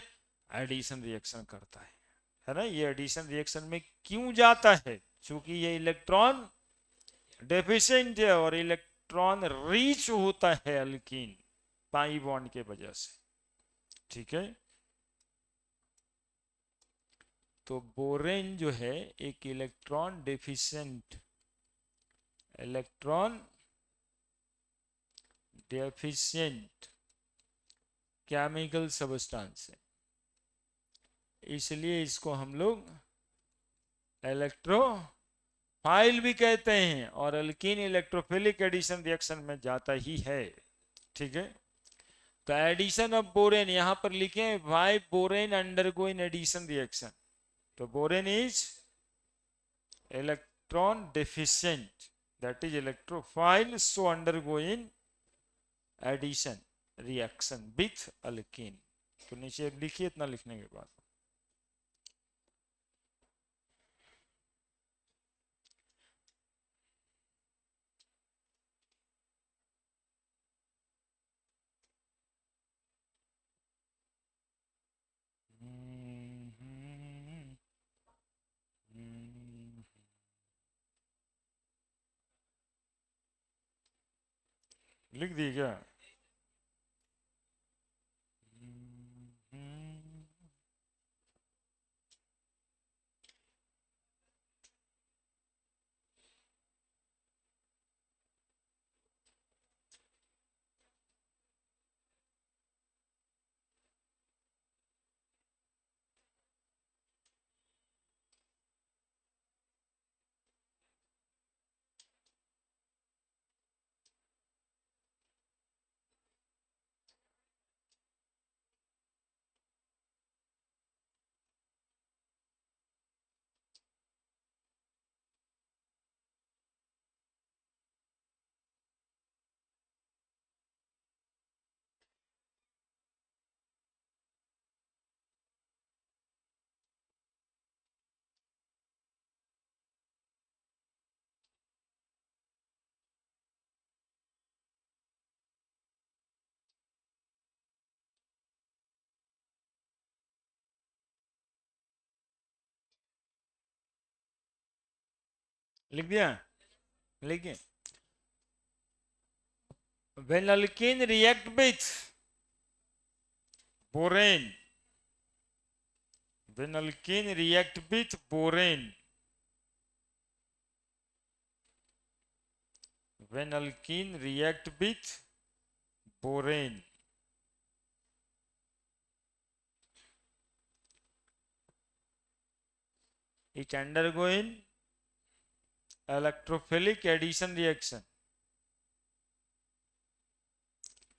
एडिशन रिएक्शन करता है ना। ये एडिशन रिएक्शन में क्यों जाता है? क्योंकि ये इलेक्ट्रॉन डेफिशिएंट है और इलेक्ट्रॉन रीच होता है अल्कीन पाई बॉन्ड के वजह से। ठीक है, तो बोरेन जो है एक electron deficient, electron deficient chemical substance है, इसलिए इसको हम लोग इलेक्ट्रोफाइल भी कहते हैं, और अल्कीन इलेक्ट्रोफिलिक एडिशन रिएक्शन में जाता ही है। ठीक है, तो एडिशन ऑफ बोरेन यहां पर लिखे why borane undergoing addition reaction, तो borane is electron deficient, that is electrophile, so undergoing addition reaction with alkene. तो नीचे लिखिए इतना लिखने के बाद। लिख दिए क्या? लिख दिया? लिखिए, when alkene react with boron, when alkene react with boron, when alkene react with borane, it undergoing electrophilic addition reaction.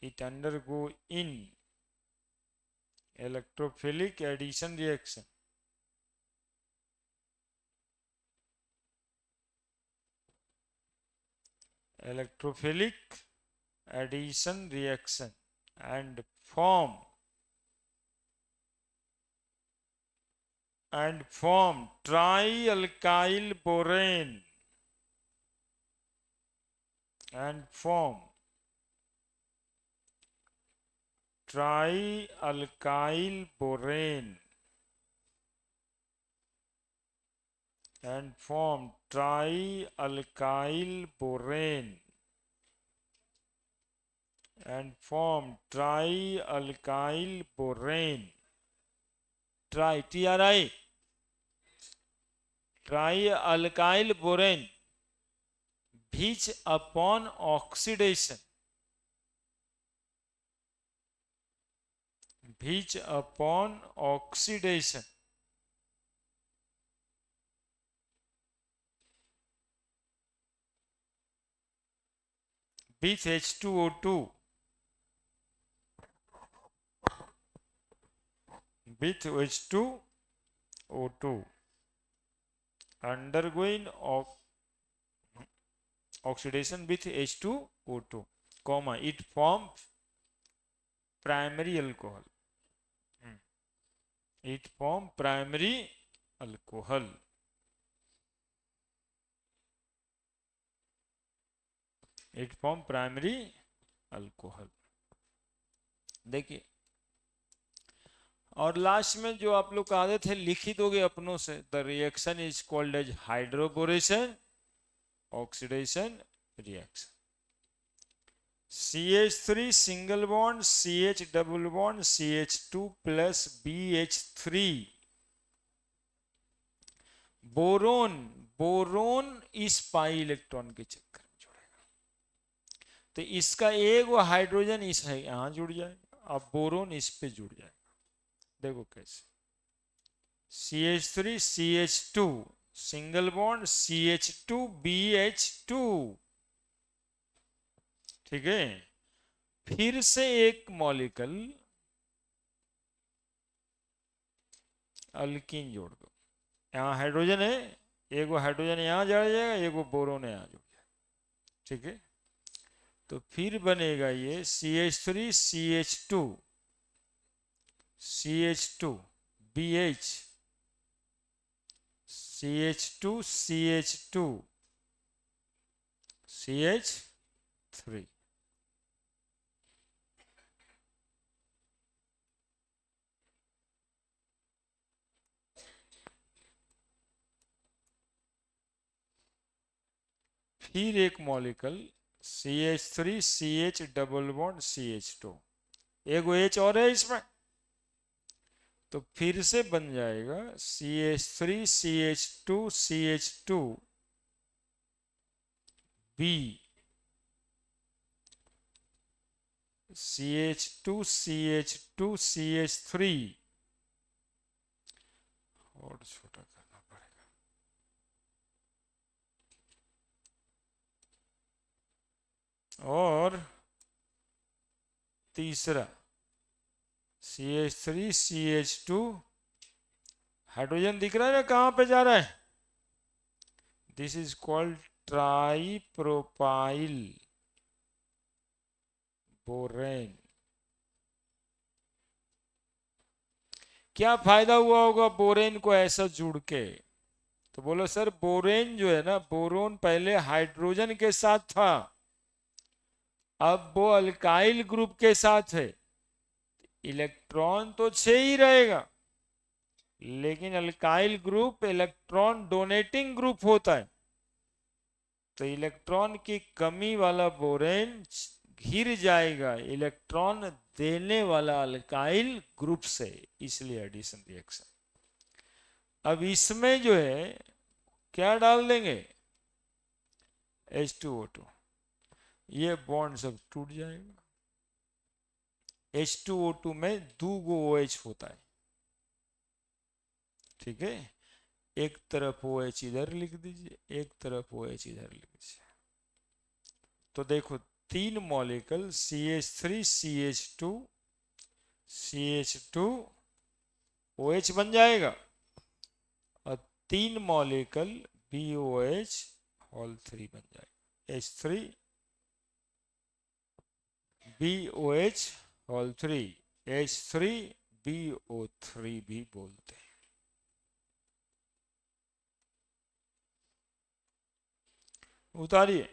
It undergo in electrophilic addition reaction. Electrophilic addition reaction and form trialkyl borane and form trialkyl borane and form trialkyl borane and form trialkyl borane. TRI trialkyl borane which upon oxidation with H2O2 undergoing of oxidation with H2O2, comma, it forms primary alcohol. It forms primary alcohol. It forms primary alcohol. देखिए, और लास्ट में जो आप लोग कहा थे लिख ही दोगे अपनों से, the reaction is called as hydroboration oxidation reaction. CH3 single bond CH double bond CH2 plus BH3 boron इस पाई इलेक्ट्रॉन के चक्कर में जुड़ेगा, तो इसका एक वो हाइड्रोजन इस है यहां जुड़ जाएगा, अब बोरोन इस पे जुड़ जाएगा. देखो कैसे, CH3 CH2 single bond CH2 BH2, ठीक है. फिर से एक मॉलिक्यूल अल्कीन जोड़ दो, यहां हाइड्रोजन है, एक वो हाइड्रोजन यहां जुड़ जाएगा, एक वो बोरोन यहां जुड़ जाएगा, ठीक है. तो फिर बनेगा ये CH3 CH2 BH CH2 CH2 CH3. फिर एक molecule CH3 CH double bond CH2, एक वो H और है इसमें, तो फिर से बन जाएगा CH3 CH2 CH2 B CH2 CH2 CH3, और छोटा करना पड़ेगा, और तीसरा CH3 CH2, हाइड्रोजन दिख रहा है ना कहां पे जा रहा है, दिस इज कॉल्ड ट्राइप्रोपाइल बोरेन. क्या फायदा हुआ होगा बोरेन को ऐसा जुड़ के, तो बोलो सर बोरेन जो है ना, बोरोन पहले हाइड्रोजन के साथ था, अब वो अल्काइल ग्रुप के साथ है, इलेक्ट्रॉन तो 6 ही रहेगा, लेकिन alkyl group electron donating group होता है, तो इलेक्ट्रॉन की कमी वाला बोरेन घिर जाएगा इलेक्ट्रॉन देने वाला अल्काइल ग्रुप से, इसलिए एडिशन रिएक्शन. अब इसमें जो है क्या डाल देंगे H2O2, ये बॉन्ड सब टूट जाएगा। H2O2 में 2 गो OH होता है, ठीक है। एक तरफ OH इधर लिख दीजिए, एक तरफ OH इधर लिख दीजिए। तो देखो 3 molecule CH3 CH2 CH2 OH बन जाएगा, और 3 मॉलिक्यूल BOH होल 3 बन जाएगा, H3 BOH whole 3, H3 BO3 भी बोलते हैं। उतारिए।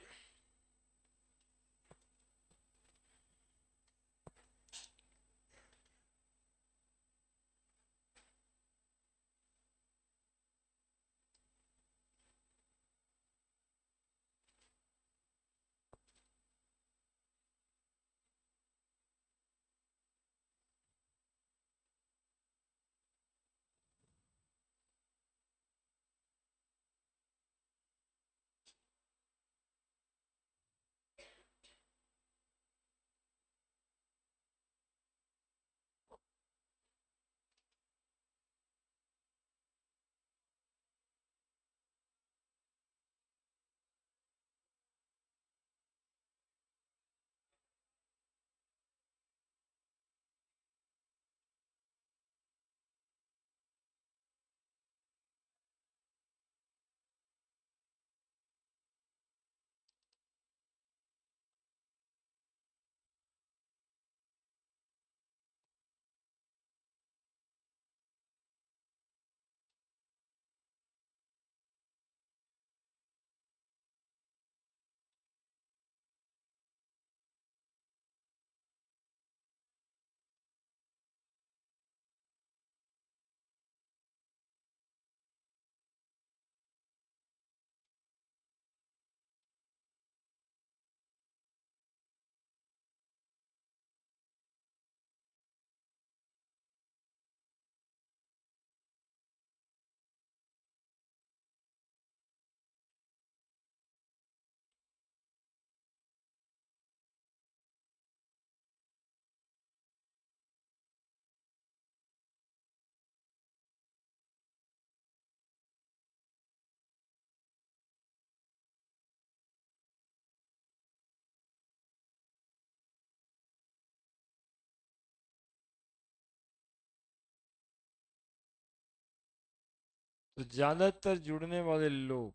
तो ज्यादातर जुड़ने वाले लोग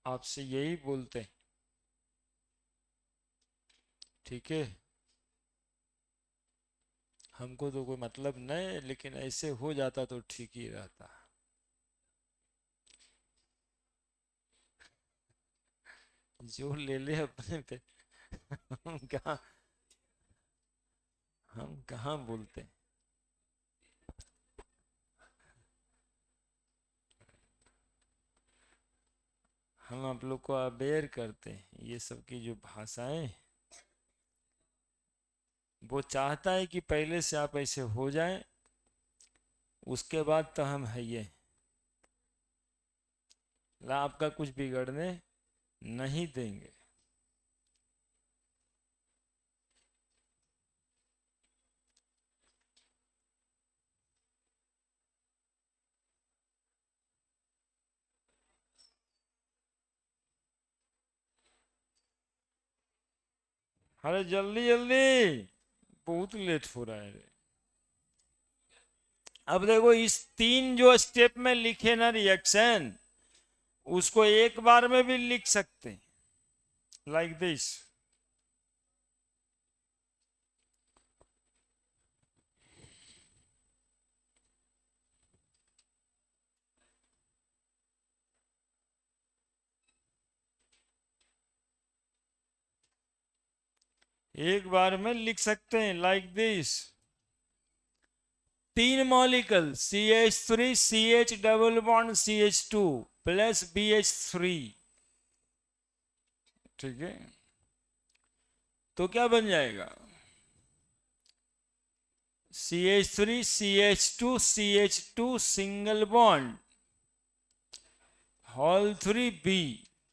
आपसे यही बोलते हैं, ठीक है, हमको तो कोई मतलब नहीं, लेकिन ऐसे हो जाता तो ठीक ही रहता। जो ले ले अपने पे। हम कहाँ हम कहाँ बोलते हैं। हम आप लोग को अवेयर करते हैं, ये सब की जो भाषाएं, वो चाहता है कि पहले से आप ऐसे हो जाएं, उसके बाद तो हम है ये ला आपका कुछ बिगड़ने नहीं देंगे। अरे जल्दी जल्दी, बहुत लेट हो रहा है। अब देखो इस 3 जो स्टेप में लिखे ना रिएक्शन, उसको एक बार में भी लिख सकते, लाइक दिस। एक बार में लिख सकते हैं like this. 3 molecule CH3 CH double bond CH2 plus BH3, ठीक है। तो क्या बन जाएगा, CH3 CH2 CH2 single bond whole 3 B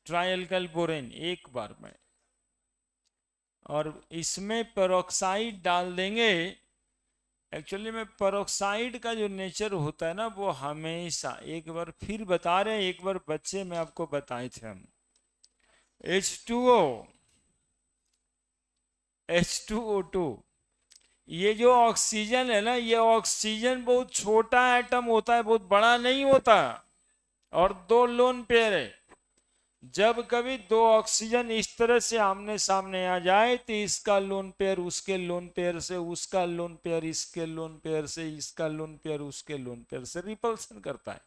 tri alkyl borane, एक बार में। और इसमें पेरोक्साइड डाल देंगे। एक्चुअली में पेरोक्साइड का जो नेचर होता है ना, वो हमेशा, एक बार फिर बता रहे हैं, एक बार बच्चे में आपको बताए थे हम, H2O, H2O2, ये जो ऑक्सीजन है ना, ये ऑक्सीजन बहुत छोटा एटम होता है, बहुत बड़ा नहीं होता, और दो लोन पेयर है। जब कभी दो ऑक्सीजन इस तरह से आमने सामने आ जाए तो इसका लोन पेयर उसके लोन पेयर से, उसका लोन पेयर इसके लोन पेयर से, इसका लोन पेयर उसके लोन पेयर से रिपल्सन करता है।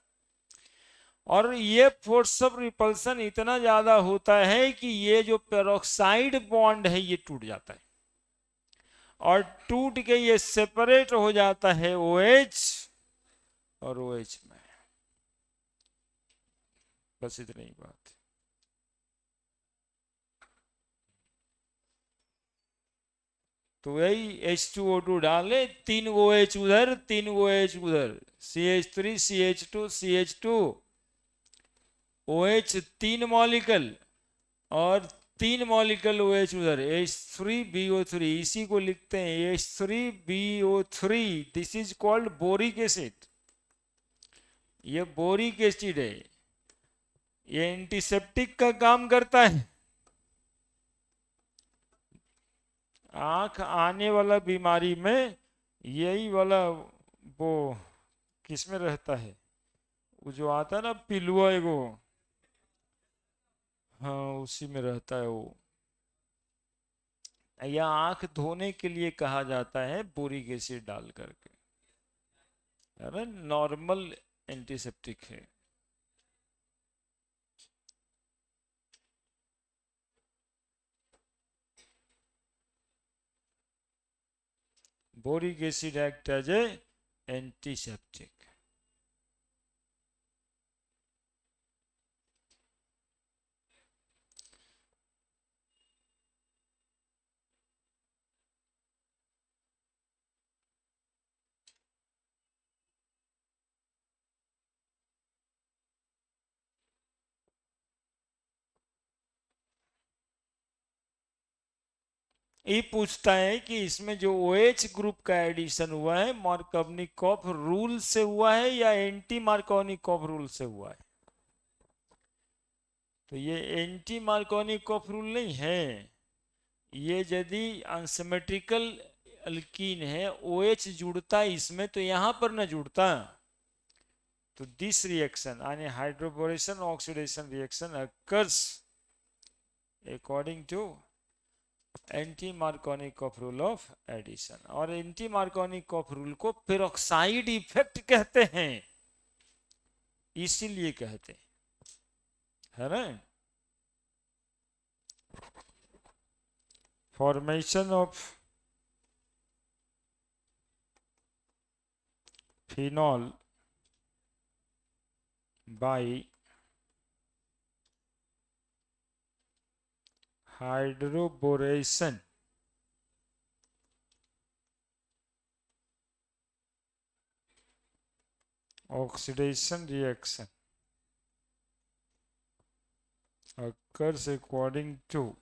और ये फोर्स ऑफ रिपल्सन इतना ज्यादा होता है कि ये जो पेरोक्साइड बॉन्ड है ये टूट जाता है, और टूट के ये सेपरेट हो जाता है OH और OH में। बस इतनी ही बात। तो वही H2O2 डाले, 3 OH उधर, 3 OH उधर, CH3 CH2 CH2, OH 3 molecular, और 3 मॉलिकल OH उधर, H3BO3, इसी को लिखते हैं H3BO3। This is called boric acid. ये बोरिक एसिड है, ये एंटीसेप्टिक का काम करता है। आंख आने वाला बीमारी में यही वाला, वो किस में रहता है, वो जो आता है ना पिलुआ एगो, हाँ उसी में रहता है वो। या आंख धोने के लिए कहा जाता है बोरिक एसिड डाल करके, है ना, नॉर्मल एंटीसेप्टिक है। Boric acid act as a antiseptic. ये पूछता है कि इसमें जो OH ग्रुप का एडिशन हुआ है मार्कोवनिकॉफ रूल से हुआ है या एंटी मार्कोवनिकॉफ रूल से हुआ है। तो ये एंटी मार्कोवनिकॉफ रूल नहीं है, ये यदि अनसिमेट्रिकल अल्कीन है, OH जुड़ता इसमें तो यहां पर ना जुड़ता। तो दिस रिएक्शन यानी hydroboration oxidation reaction occurs according to anti Markovnikov rule of addition. और एंटी मार्कोनिकॉफ रूल को पेरोक्साइड इफेक्ट कहते हैं, इसीलिए कहते हैं, है ना। Formation of phenol by hydroboration oxidation reaction occurs according to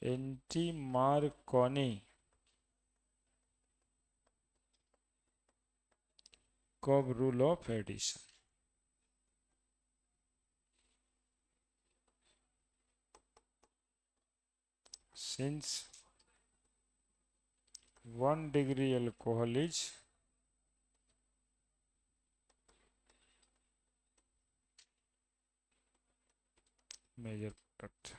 anti-Markovnikov rule of addition. Since 1 degree alcohol is major product.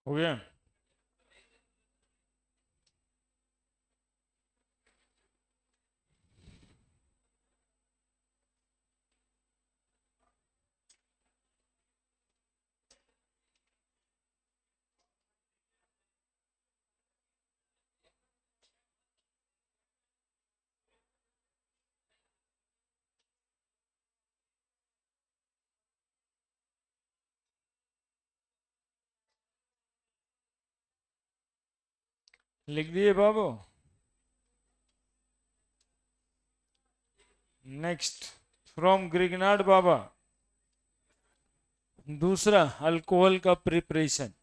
हो गया। लिख दिए बाबू। नेक्स्ट, फ्रॉम ग्रिगनार्ड बाबा, दूसरा अल्कोहल का प्रिपरेशन।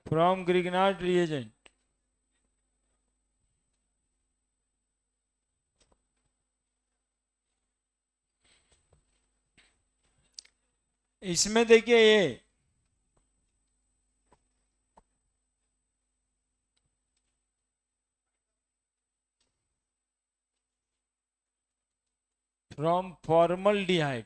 From Grignard reagent. इसमें देखिए ये फ्रॉम फॉर्मल्डिहाइड,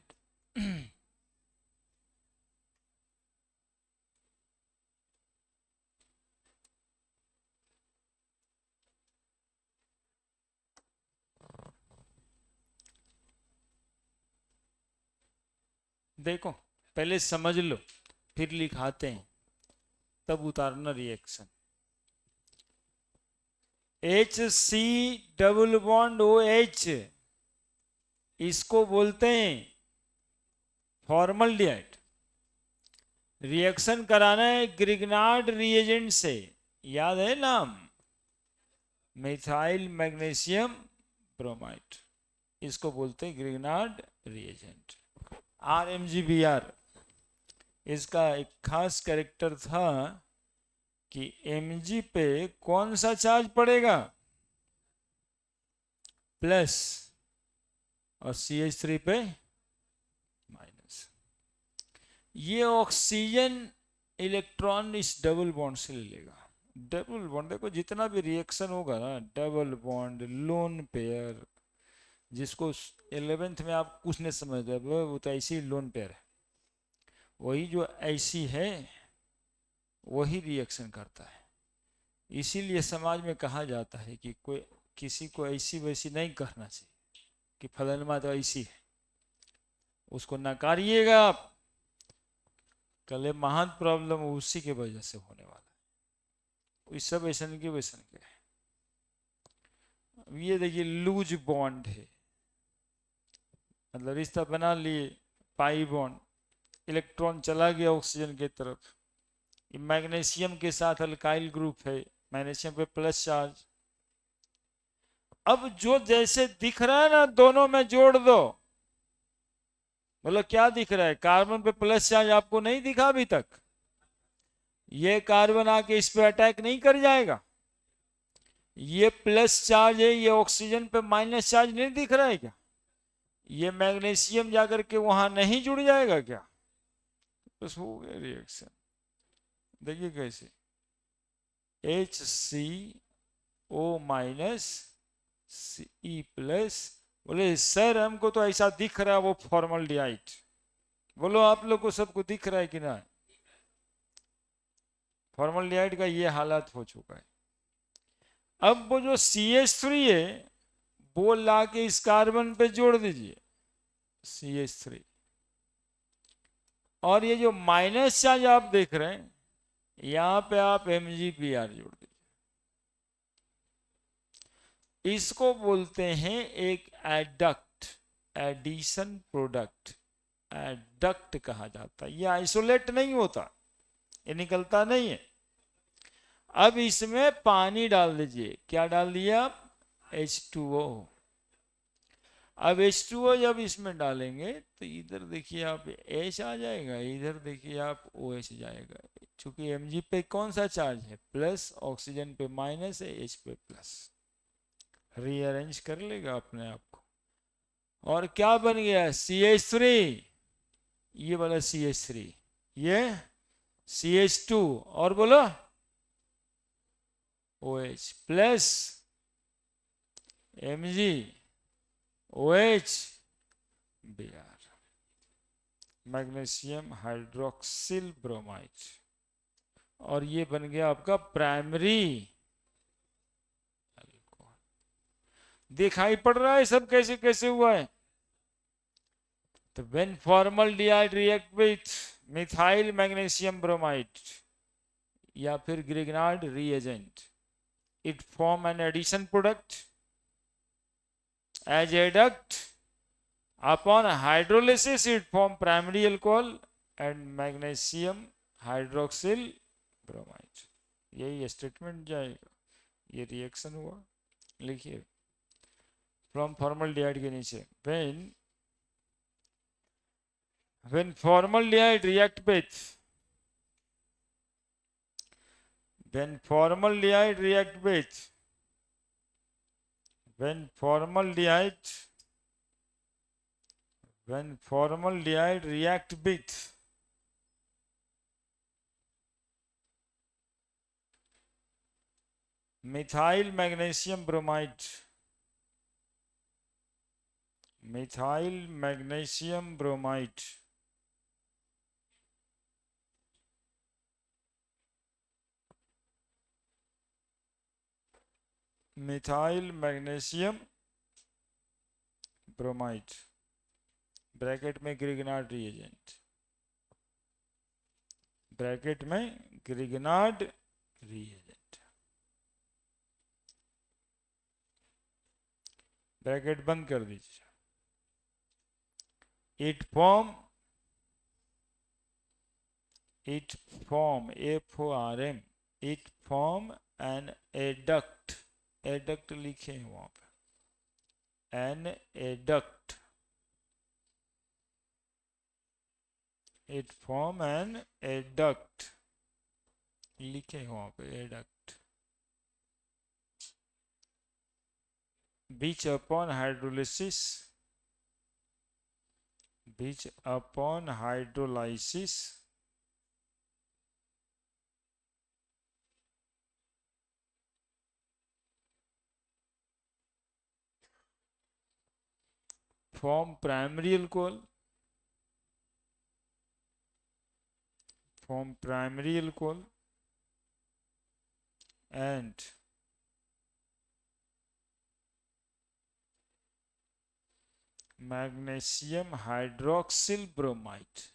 देखो पहले समझ लो फिर लिखाते हैं, तब उतारना reaction. HC double bond OH, इसको बोलते हैं फॉर्मल्डिहाइड। रिएक्शन कराना है ग्रिगनार्ड रिएजेंट से, याद है नाम, मिथाइल मैग्नीशियम ब्रोमाइड, इसको बोलते हैं ग्रिगनार्ड रिएजेंट। RMGBr, इसका एक खास कैरेक्टर था कि Mg पे कौन सा चार्ज पड़ेगा, प्लस, और CH3 पे माइनस। ये ऑक्सीजन इलेक्ट्रॉन इस डबल बॉन्ड से ले लेगा। डबल बॉन्ड देखो जितना भी रिएक्शन होगा ना, डबल बॉन्ड, लोन पेयर, जिसको 11th में आप कुछ नहीं समझते, वो तो ऐसी लोन पेयर है, वही जो ऐसी है वही रिएक्शन करता है। इसीलिए समाज में कहा जाता है कि कोई किसी को ऐसी वैसी नहीं करना चाहिए कि फलनमा तो ऐसी है, उसको नकारिएगा आप, कल महान प्रॉब्लम उसी के वजह से होने वाला है। इस सब ऐसा के वैसन के है। ये देखिए लूज बॉन्ड है, मतलब रिश्ता बना लिए, पाई बॉन्ड, इलेक्ट्रॉन चला गया ऑक्सीजन की तरफ। मैग्नीशियम के साथ अल्काइल ग्रुप है, मैग्नीशियम पे प्लस चार्ज। अब जो जैसे दिख रहा है ना, दोनों में जोड़ दो। बोलो क्या दिख रहा है, कार्बन पे प्लस चार्ज आपको नहीं दिखा अभी तक? ये कार्बन आके इस पे अटैक नहीं कर जाएगा? ये प्लस चार्ज है, ये ऑक्सीजन पे माइनस चार्ज नहीं दिख रहा है क्या? ये मैग्नीशियम जाकर के वहां नहीं जुड़ जाएगा क्या? बस हो गया रिएक्शन। देखिए कैसे, HCO माइनस CE प्लस। बोले सर हमको तो ऐसा दिख रहा है वो फॉर्मल्डिहाइड। बोलो आप लोग को सबको दिख रहा है कि ना? फॉर्मल्डिहाइड का ये हालत हो चुका है। अब वो जो CH3 है वो ला के इस कार्बन पे जोड़ दीजिए, CH3, और ये जो माइनस चार्ज आप देख रहे हैं यहां पे आप MgBr जोड़ दीजिए। इसको बोलते हैं एक एडक्ट, एडिशन प्रोडक्ट, एडक्ट कहा जाता है। ये आइसोलेट नहीं होता, ये निकलता नहीं है। अब इसमें पानी डाल दीजिए, क्या डाल दिया आप? H2O। अब H2O जब इसमें डालेंगे तो इधर देखिए आप H आ जाएगा, इधर देखिए आप OH जाएगा। चूंकि Mg पे कौन सा चार्ज है, प्लस, ऑक्सीजन पे माइनस है, H पे प्लस, रीअरेंज कर लेगा अपने आप को। और क्या बन गया? CH3, ये वाला CH3, ये CH2 और बोलो OH plus MgOH Br, magnesium hydroxyl bromide. और ये बन गया आपका प्राइमरी अल्कोहल। दिखाई पड़ रहा है सब कैसे कैसे हुआ है? तो when formaldehyde react with methyl magnesium bromide या फिर Grignard reagent, it form an addition product as adduct. Upon hydrolysis it form primary alcohol and magnesium hydroxyl bromide। यही स्टेटमेंट जाएगा, ये रिएक्शन हुआ। लिखिए फ्रॉम फॉर्मल्डिहाइड के नीचे when formaldehyde react with when formaldehyde react with when formaldehyde react with methyl magnesium bromide, methyl magnesium bromide methyl magnesium bromide bracket में ग्रिगनार्ड रिएजेंट, ब्रैकेट में ग्रिगनार्ड रिएजेंट, ब्रैकेट बंद कर दीजिए। it form FORM it form an adduct, adduct लिखे हैं वहां पे, an adduct, it form an adduct लिखे हैं वहां पे adduct, which upon hydrolysis form primary alcohol and magnesium hydroxyl bromide,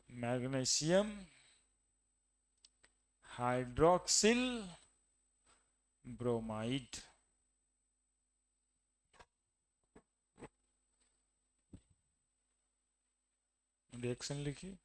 magnesium hydroxyl bromide। Reaction लिखिए।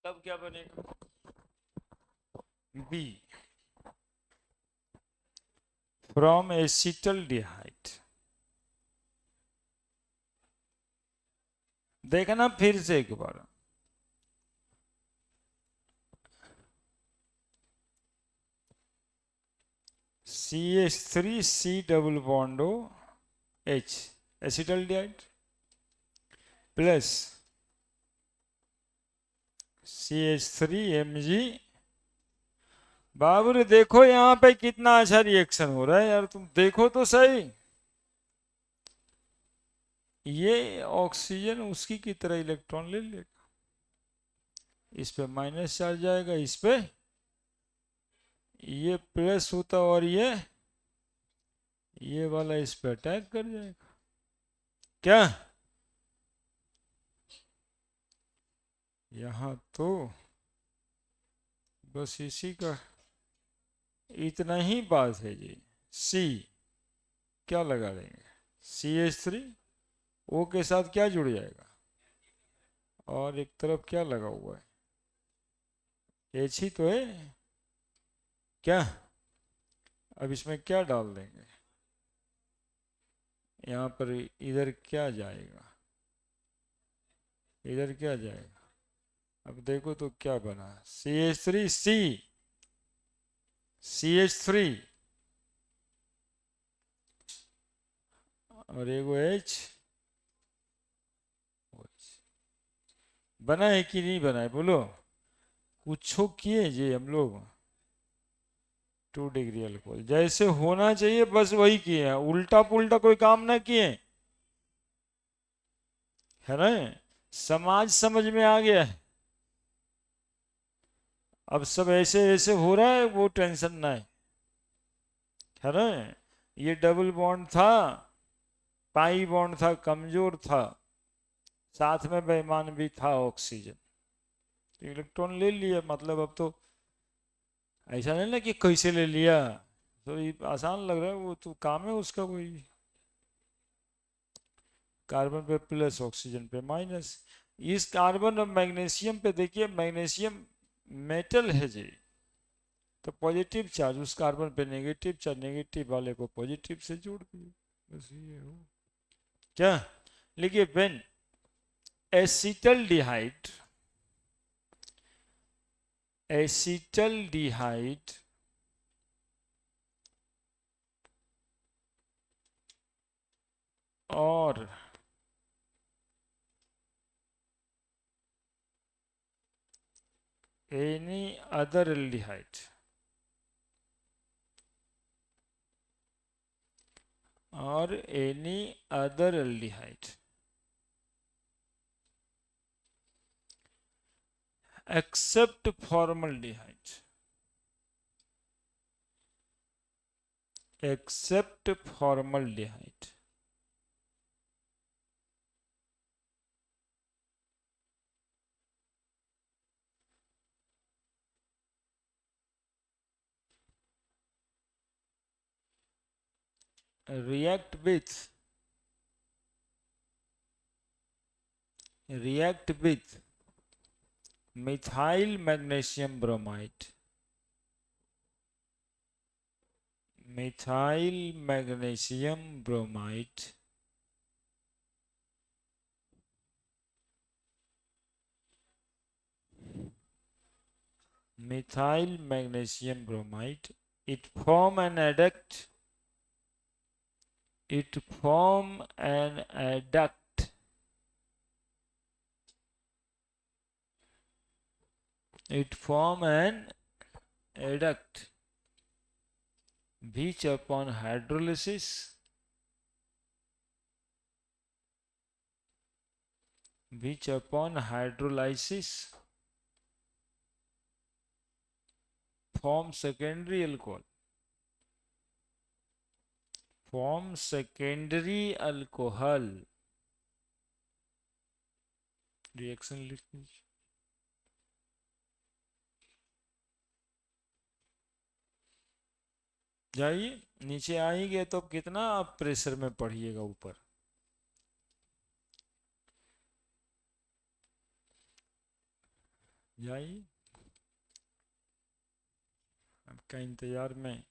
तब क्या बनेगा, बी फ्रॉम एसिटल्डिहाइड। देखना फिर से एक बार, CH3 C double bond O H acetaldehyde plus CH3 Mg। बाबू रे देखो यहाँ पे कितना अच्छा रिएक्शन हो रहा है यार, तुम देखो तो सही। ये ऑक्सीजन उसकी की तरह इलेक्ट्रॉन ले लेगा, इस पे माइनस चार्ज जाएगा, इस पे ये प्लस होता और ये वाला इस पे अटैक कर जाएगा। क्या यहाँ तो बस इसी का इतना ही बात है जी। सी क्या लगा देंगे, CH3 O के साथ क्या जुड़ जाएगा, और एक तरफ क्या लगा हुआ है, H ही तो है। क्या अब इसमें क्या डाल देंगे, यहाँ पर इधर क्या जाएगा, इधर क्या जाएगा। अब देखो तो क्या बना, CH3 C CH3 और एगो H बना है कि नहीं बना है बोलो, कुछ किए जी हम लोग। 2 डिग्री अल्कोहल जैसे होना चाहिए बस वही किए हैं, उल्टा पुल्टा कोई काम ना किए, है ना। समाज समझ में आ गया है, अब सब ऐसे ऐसे हो रहा है, वो टेंशन ना है ना। ये डबल बॉन्ड था, पाई बॉन्ड था, कमजोर था, साथ में बेईमान भी था ऑक्सीजन, तो इलेक्ट्रॉन ले लिया, मतलब अब तो ऐसा नहीं ना कि कैसे ले लिया, तो ये आसान लग रहा है, वो तो काम है उसका वही, कार्बन पे प्लस ऑक्सीजन पे माइनस। इस कार्बन और मैग्नीशियम पे देखिए, मैग्नीशियम मेटल है जी, तो पॉजिटिव चार्ज उस कार्बन पे नेगेटिव चार्ज, नेगेटिव वाले को पॉजिटिव से जोड़ दिए, बस ये हो क्या। लिखिए व्हेन एसिटल्डिहाइड एसिटल्डिहाइड और any other aldehyde or any other aldehyde except formaldehyde, except formaldehyde react with methyl magnesium bromide, methyl magnesium bromide methyl magnesium bromide, it form an adduct, it form an adduct, it form an adduct which upon hydrolysis form secondary alcohol, reaction लिख लीजिए। जाइए नीचे आएंगे तो कितना आप प्रेशर में पढ़िएगा ऊपर, जाइए, आपका इंतजार में।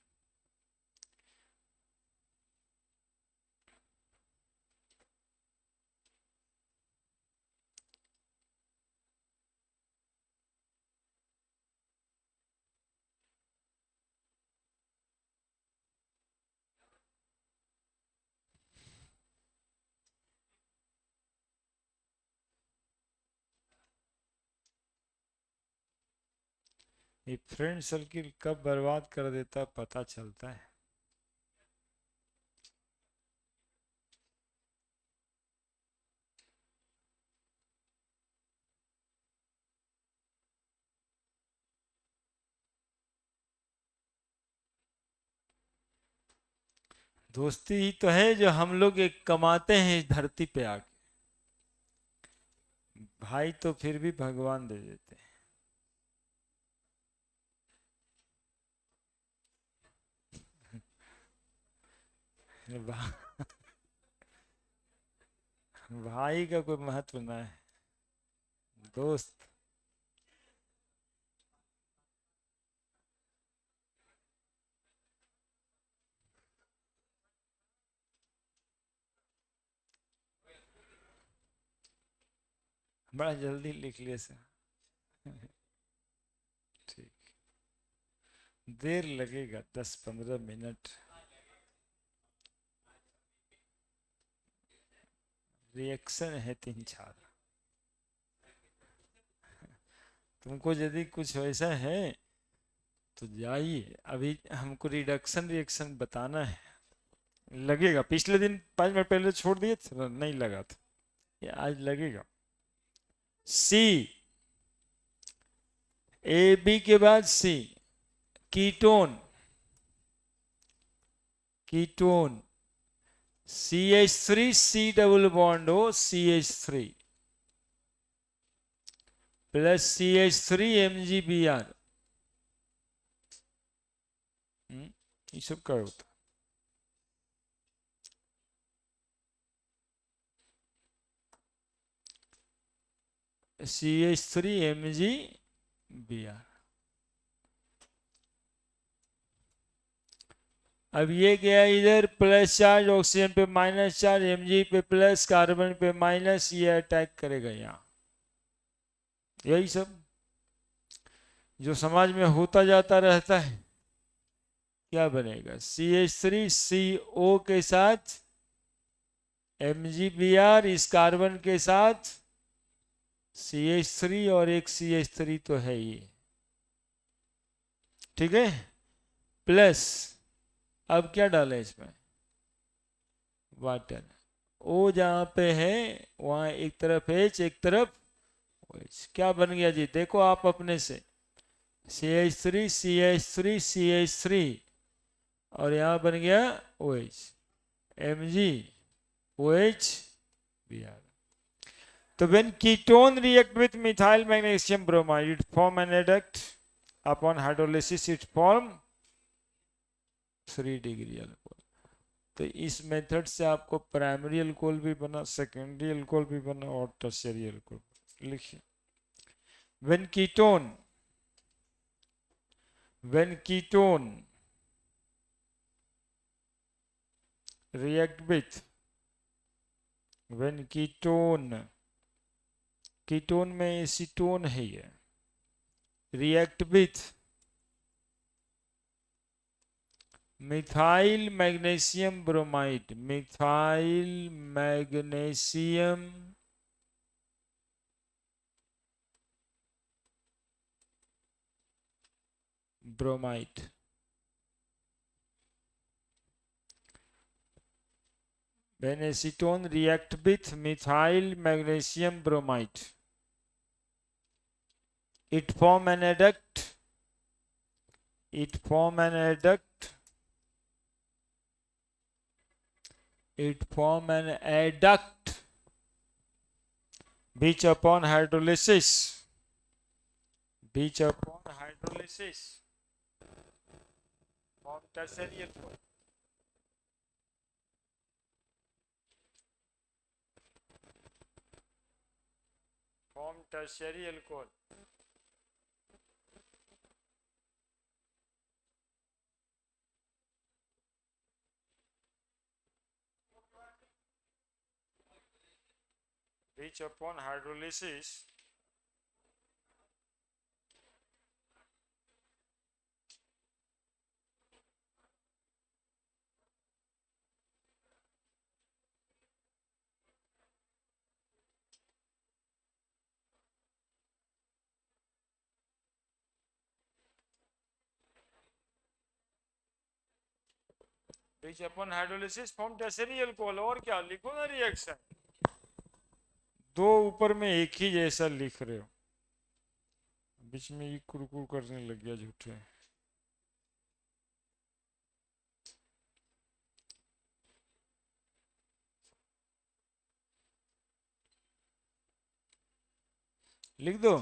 ये फ्रेंड सर्किल कब बर्बाद कर देता पता चलता है। दोस्ती ही तो है जो हम लोग एक कमाते हैं इस धरती पे आके। भाई तो फिर भी भगवान दे देते हैं। भाई का कोई महत्व ना है, दोस्त। बड़ा जल्दी लिख लिया सर। ठीक, देर लगेगा 10-15 मिनट। रिएक्शन है 3-4। तुमको यदि कुछ वैसा है तो जाइए, अभी हमको रिडक्शन रिएक्शन बताना है। लगेगा, पिछले दिन 5 मिनट पहले छोड़ दिए थे ना, नहीं लगा था, ये आज लगेगा। सी, ए बी के बाद C, ketone, ketone CH3 C double bond हो CH3 प्लस CH3 MgBr। ये सब क्या होता है? CH3 MgBr। अब ये गया इधर प्लस चार्ज, ऑक्सीजन पे माइनस चार्ज, Mg पे प्लस, कार्बन पे माइनस, ये अटैक करेगा यहाँ। यही सब जो समाज में होता जाता रहता है। क्या बनेगा? CH3CO के साथ MgBr, इस कार्बन के साथ CH3 और एक CH3 तो है ही, ठीक है, प्लस अब क्या डालें इसमें? वाटर। ओ जहां पे है वहां एक तरफ H एक तरफ OH। क्या बन गया जी? देखो आप अपने से, CH3 CH3 CH3 और यहां बन गया OH, MgOH Br। तो when ketone react with methyl magnesium bromide, it form an adduct. Upon hydrolysis, it form 3 degree alcohol. तो इस मेथड से आपको प्राइमरी अल्कोहल भी बना, सेकेंडरी अल्कोहल भी बना और टर्शियरी अल्कोहल। लिखिए, when ketone, when ketone react with, when ketone, ketone में एसीटोन है ये, react with methyl magnesium bromide, methyl magnesium bromide, when acetone react with methyl magnesium bromide, it form an adduct, it form an adduct, it form an adduct which upon hydrolysis, which upon hydrolysis form tertiary alcohol। form tertiary alcohol। which upon hydrolysis form tertiary alcohol. और क्या लिखो ना रिएक्शन, दो ऊपर में एक ही जैसा लिख रहे हो, बीच में ये कुरकुर करने लग गया झूठे। लिख दो।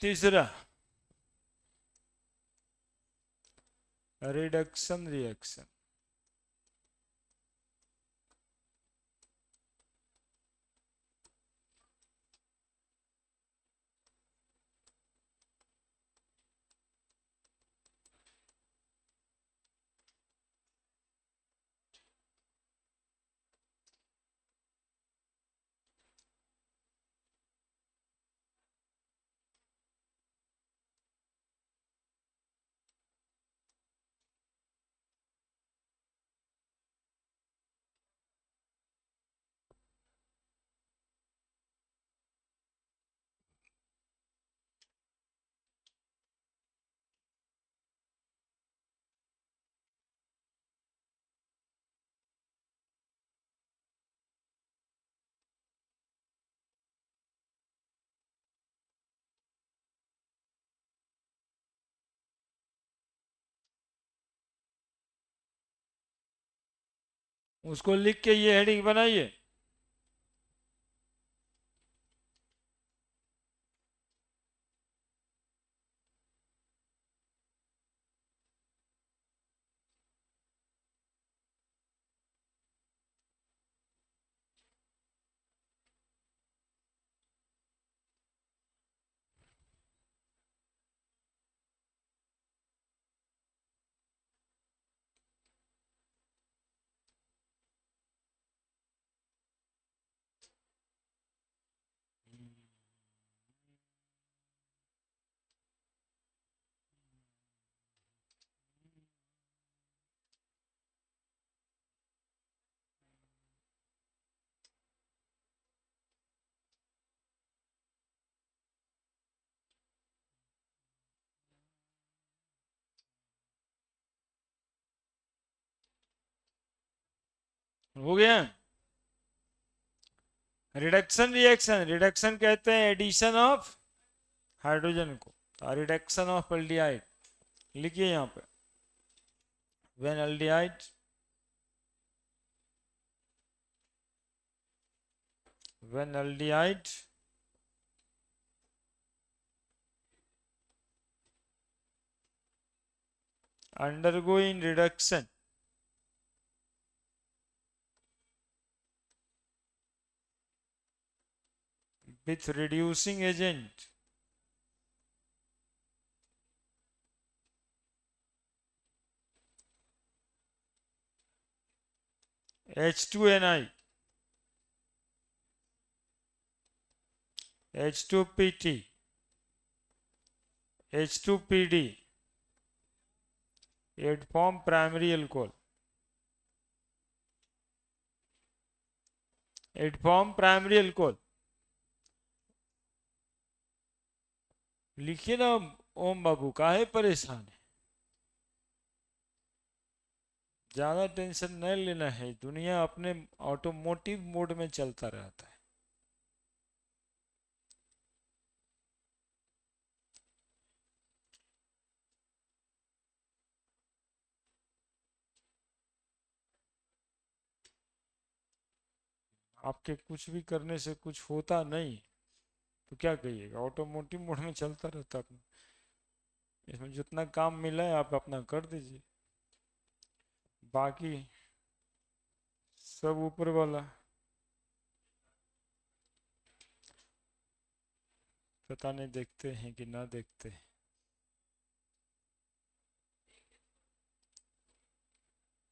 तीसरा रिडक्शन रिएक्शन। उसको लिख के ये हेडिंग बनाइए। हो गया। रिडक्शन रिएक्शन, रिडक्शन कहते हैं एडिशन ऑफ हाइड्रोजन को, तो रिडक्शन ऑफ एल्डिहाइड लिखिए यहाँ पे। When aldehyde when aldehyde undergoing reduction with reducing agent H2Ni, H2PT, H2PD, it form primary alcohol. It form primary alcohol. लिखिए ना ओम बाबू, काहे परेशान है, ज्यादा टेंशन नहीं लेना है, दुनिया अपने ऑटोमोटिव मोड में चलता रहता है। आपके कुछ भी करने से कुछ होता नहीं तो क्या कहिएगा, ऑटोमोटिव मोड में चलता रहता है। इसमें जितना काम मिला है आप अपना कर दीजिए, बाकी सब ऊपर वाला। पता नहीं देखते हैं कि ना देखते हैं।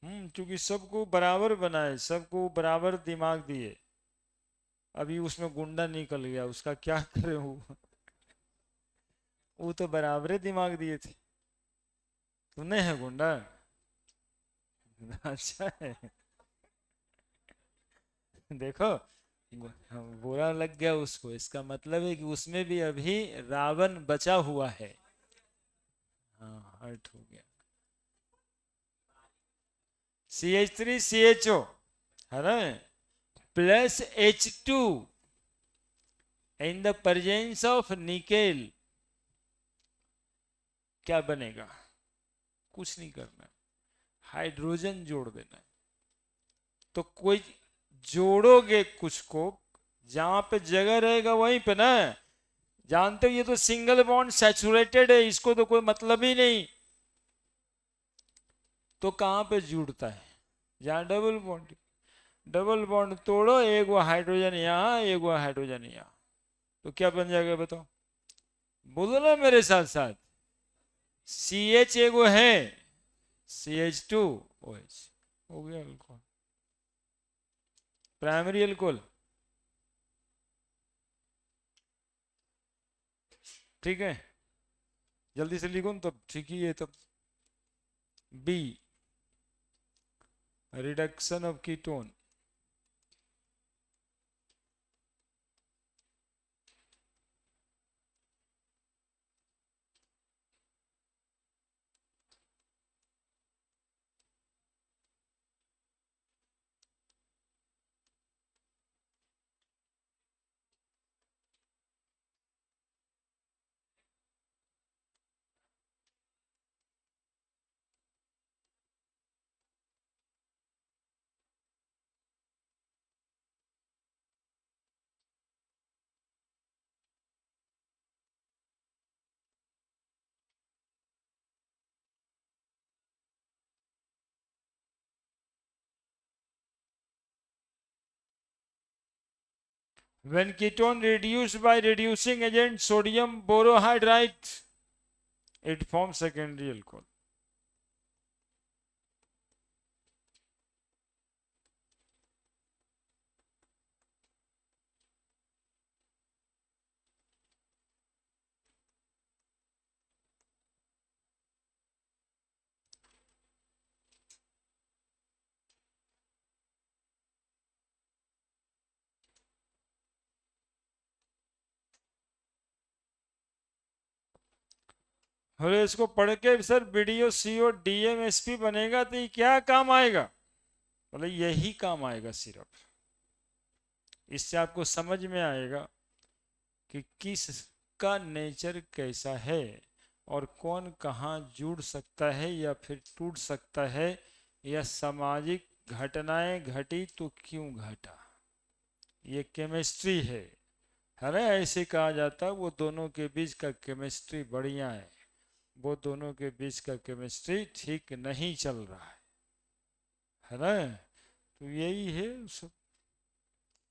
क्योंकि सबको बराबर बनाए, सबको बराबर दिमाग दिए। अभी उसमें गुंडा निकल गया, उसका क्या करे वो तो बराबर दिमाग दिए थे। तुमने है गुंडा? अच्छा है। देखो, बुरा लग गया उसको, इसका मतलब है कि उसमें भी अभी रावण बचा हुआ है। हाँ, हर्ट हो गया। CH3CHO है ना, plus H2 in the presence of nickel, क्या बनेगा? कुछ नहीं करना, हाइड्रोजन जोड़ देना है। तो कोई जोड़ोगे कुछ को, जहां पे जगह रहेगा वहीं पे ना। जानते हो ये तो सिंगल बॉन्ड सैचुरेटेड है, इसको तो कोई मतलब ही नहीं। तो कहां पे जुड़ता है? जहां डबल बॉन्ड। डबल बॉन्ड तोड़ो, एक वो हाइड्रोजन यहाँ, एक वो हाइड्रोजन यहाँ, तो क्या बन जाएगा बताओ? बोलो ना मेरे साथ साथ। CH एगो है, CH2OH, हो गया अल्कोहल, प्राइमरी अल्कोहल। ठीक है, जल्दी से लिखो तब ठीक ही है तब। B, reduction of ketone. When ketone reduced by reducing agent sodium borohydride, it forms secondary alcohol. अरे इसको पढ़ के सर BDO CO DMSP बनेगा तो ये क्या काम आएगा? बोले यही काम आएगा सिर्फ। इससे आपको समझ में आएगा कि किस का नेचर कैसा है, और कौन कहाँ जुड़ सकता है या फिर टूट सकता है, या सामाजिक घटनाएं घटी तो क्यों घटा। ये केमिस्ट्री है ना, ऐसे कहा जाता है वो दोनों के बीच का केमिस्ट्री बढ़िया है, वो दोनों के बीच का केमिस्ट्री ठीक नहीं चल रहा है ना। तो यही है सब,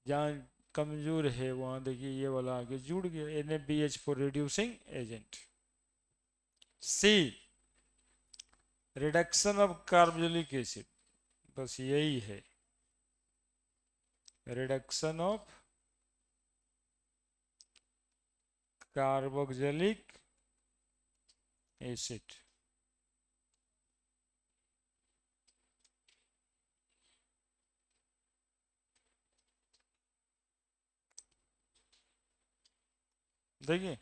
जहाँ कमजोर है वहां देखिए ये वाला आगे जुड़ गया, NaBH4 reducing agent. C, reduction of carboxylic acid, बस यही है, रिडक्शन ऑफ कार्बोक्सिलिक एसिड। देखिए,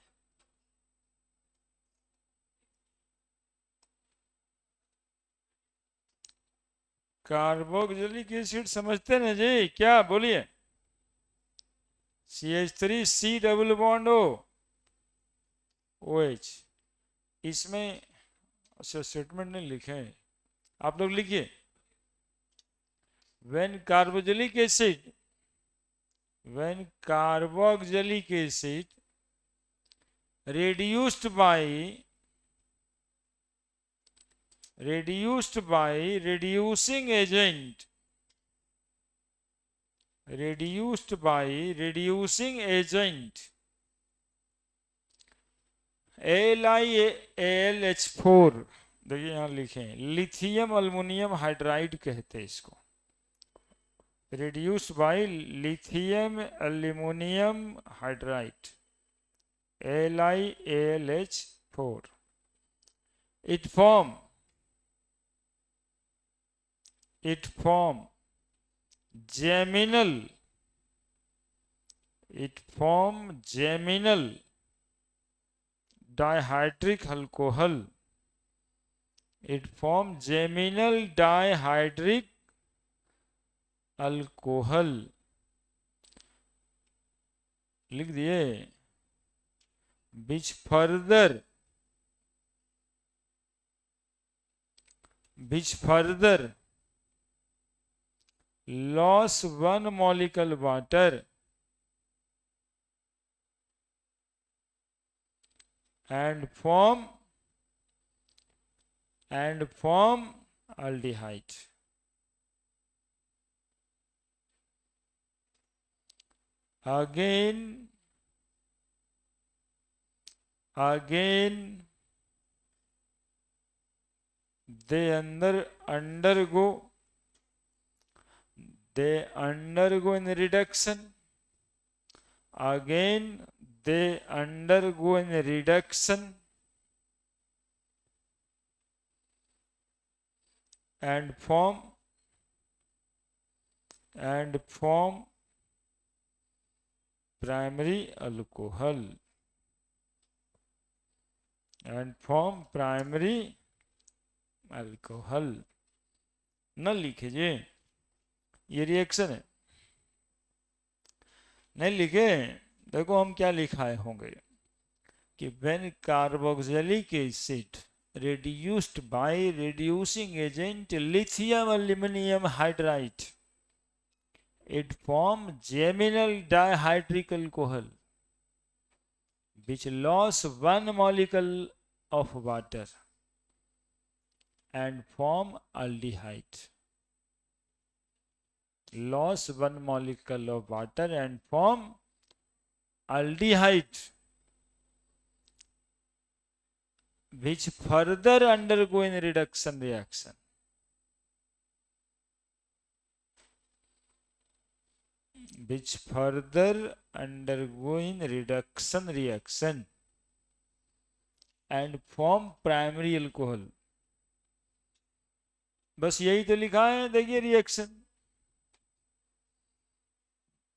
कार्बोक्सिलिक एसिड समझते ना जी, क्या बोलिए? CH3 C double bond OH, इसमें अच्छा स्टेटमेंट नहीं लिखे हैं, आप लोग लिखिए। when carboxylic acid when carboxylic acid reduced by reducing agent, reduced by reducing agent AlIAlH4, देखिए यहाँ लिखे लिथियम अल्युमिनियम हाइड्राइड कहते हैं इसको, reduced by lithium aluminium hydride LiAlH4. it form it form geminal it form geminal dihydric alcohol. it form geminal dihydric alcohol. लिख दिए। which further loss one molecule water and form aldehyde. Again they undergo in reduction. Again they undergo in reduction and form primary alcohol. न लिखिए, ये रिएक्शन है, नहीं लिखे। देखो हम क्या लिखाए होंगे कि when carboxylic acid reduced by reducing agent lithium aluminum hydride, it form geminal dihydric alcohol which loss one molecule of water and form aldehyde. Loss one molecule of water and form aldehyde, which further undergo in reduction reaction. Which further undergo in reduction reaction and form primary alcohol. बस यही तो लिखा है। देखिए रिएक्शन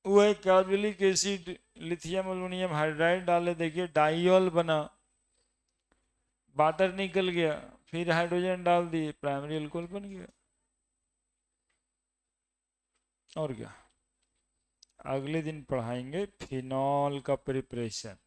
वो है, carbolic acid lithium aluminium hydride डाले, देखिए डाइऑल बना, वाटर निकल गया, फिर हाइड्रोजन डाल दिए, प्राइमरी अल्कोहल बन गया। और क्या, अगले दिन पढ़ाएंगे फिनॉल का प्रिपरेशन।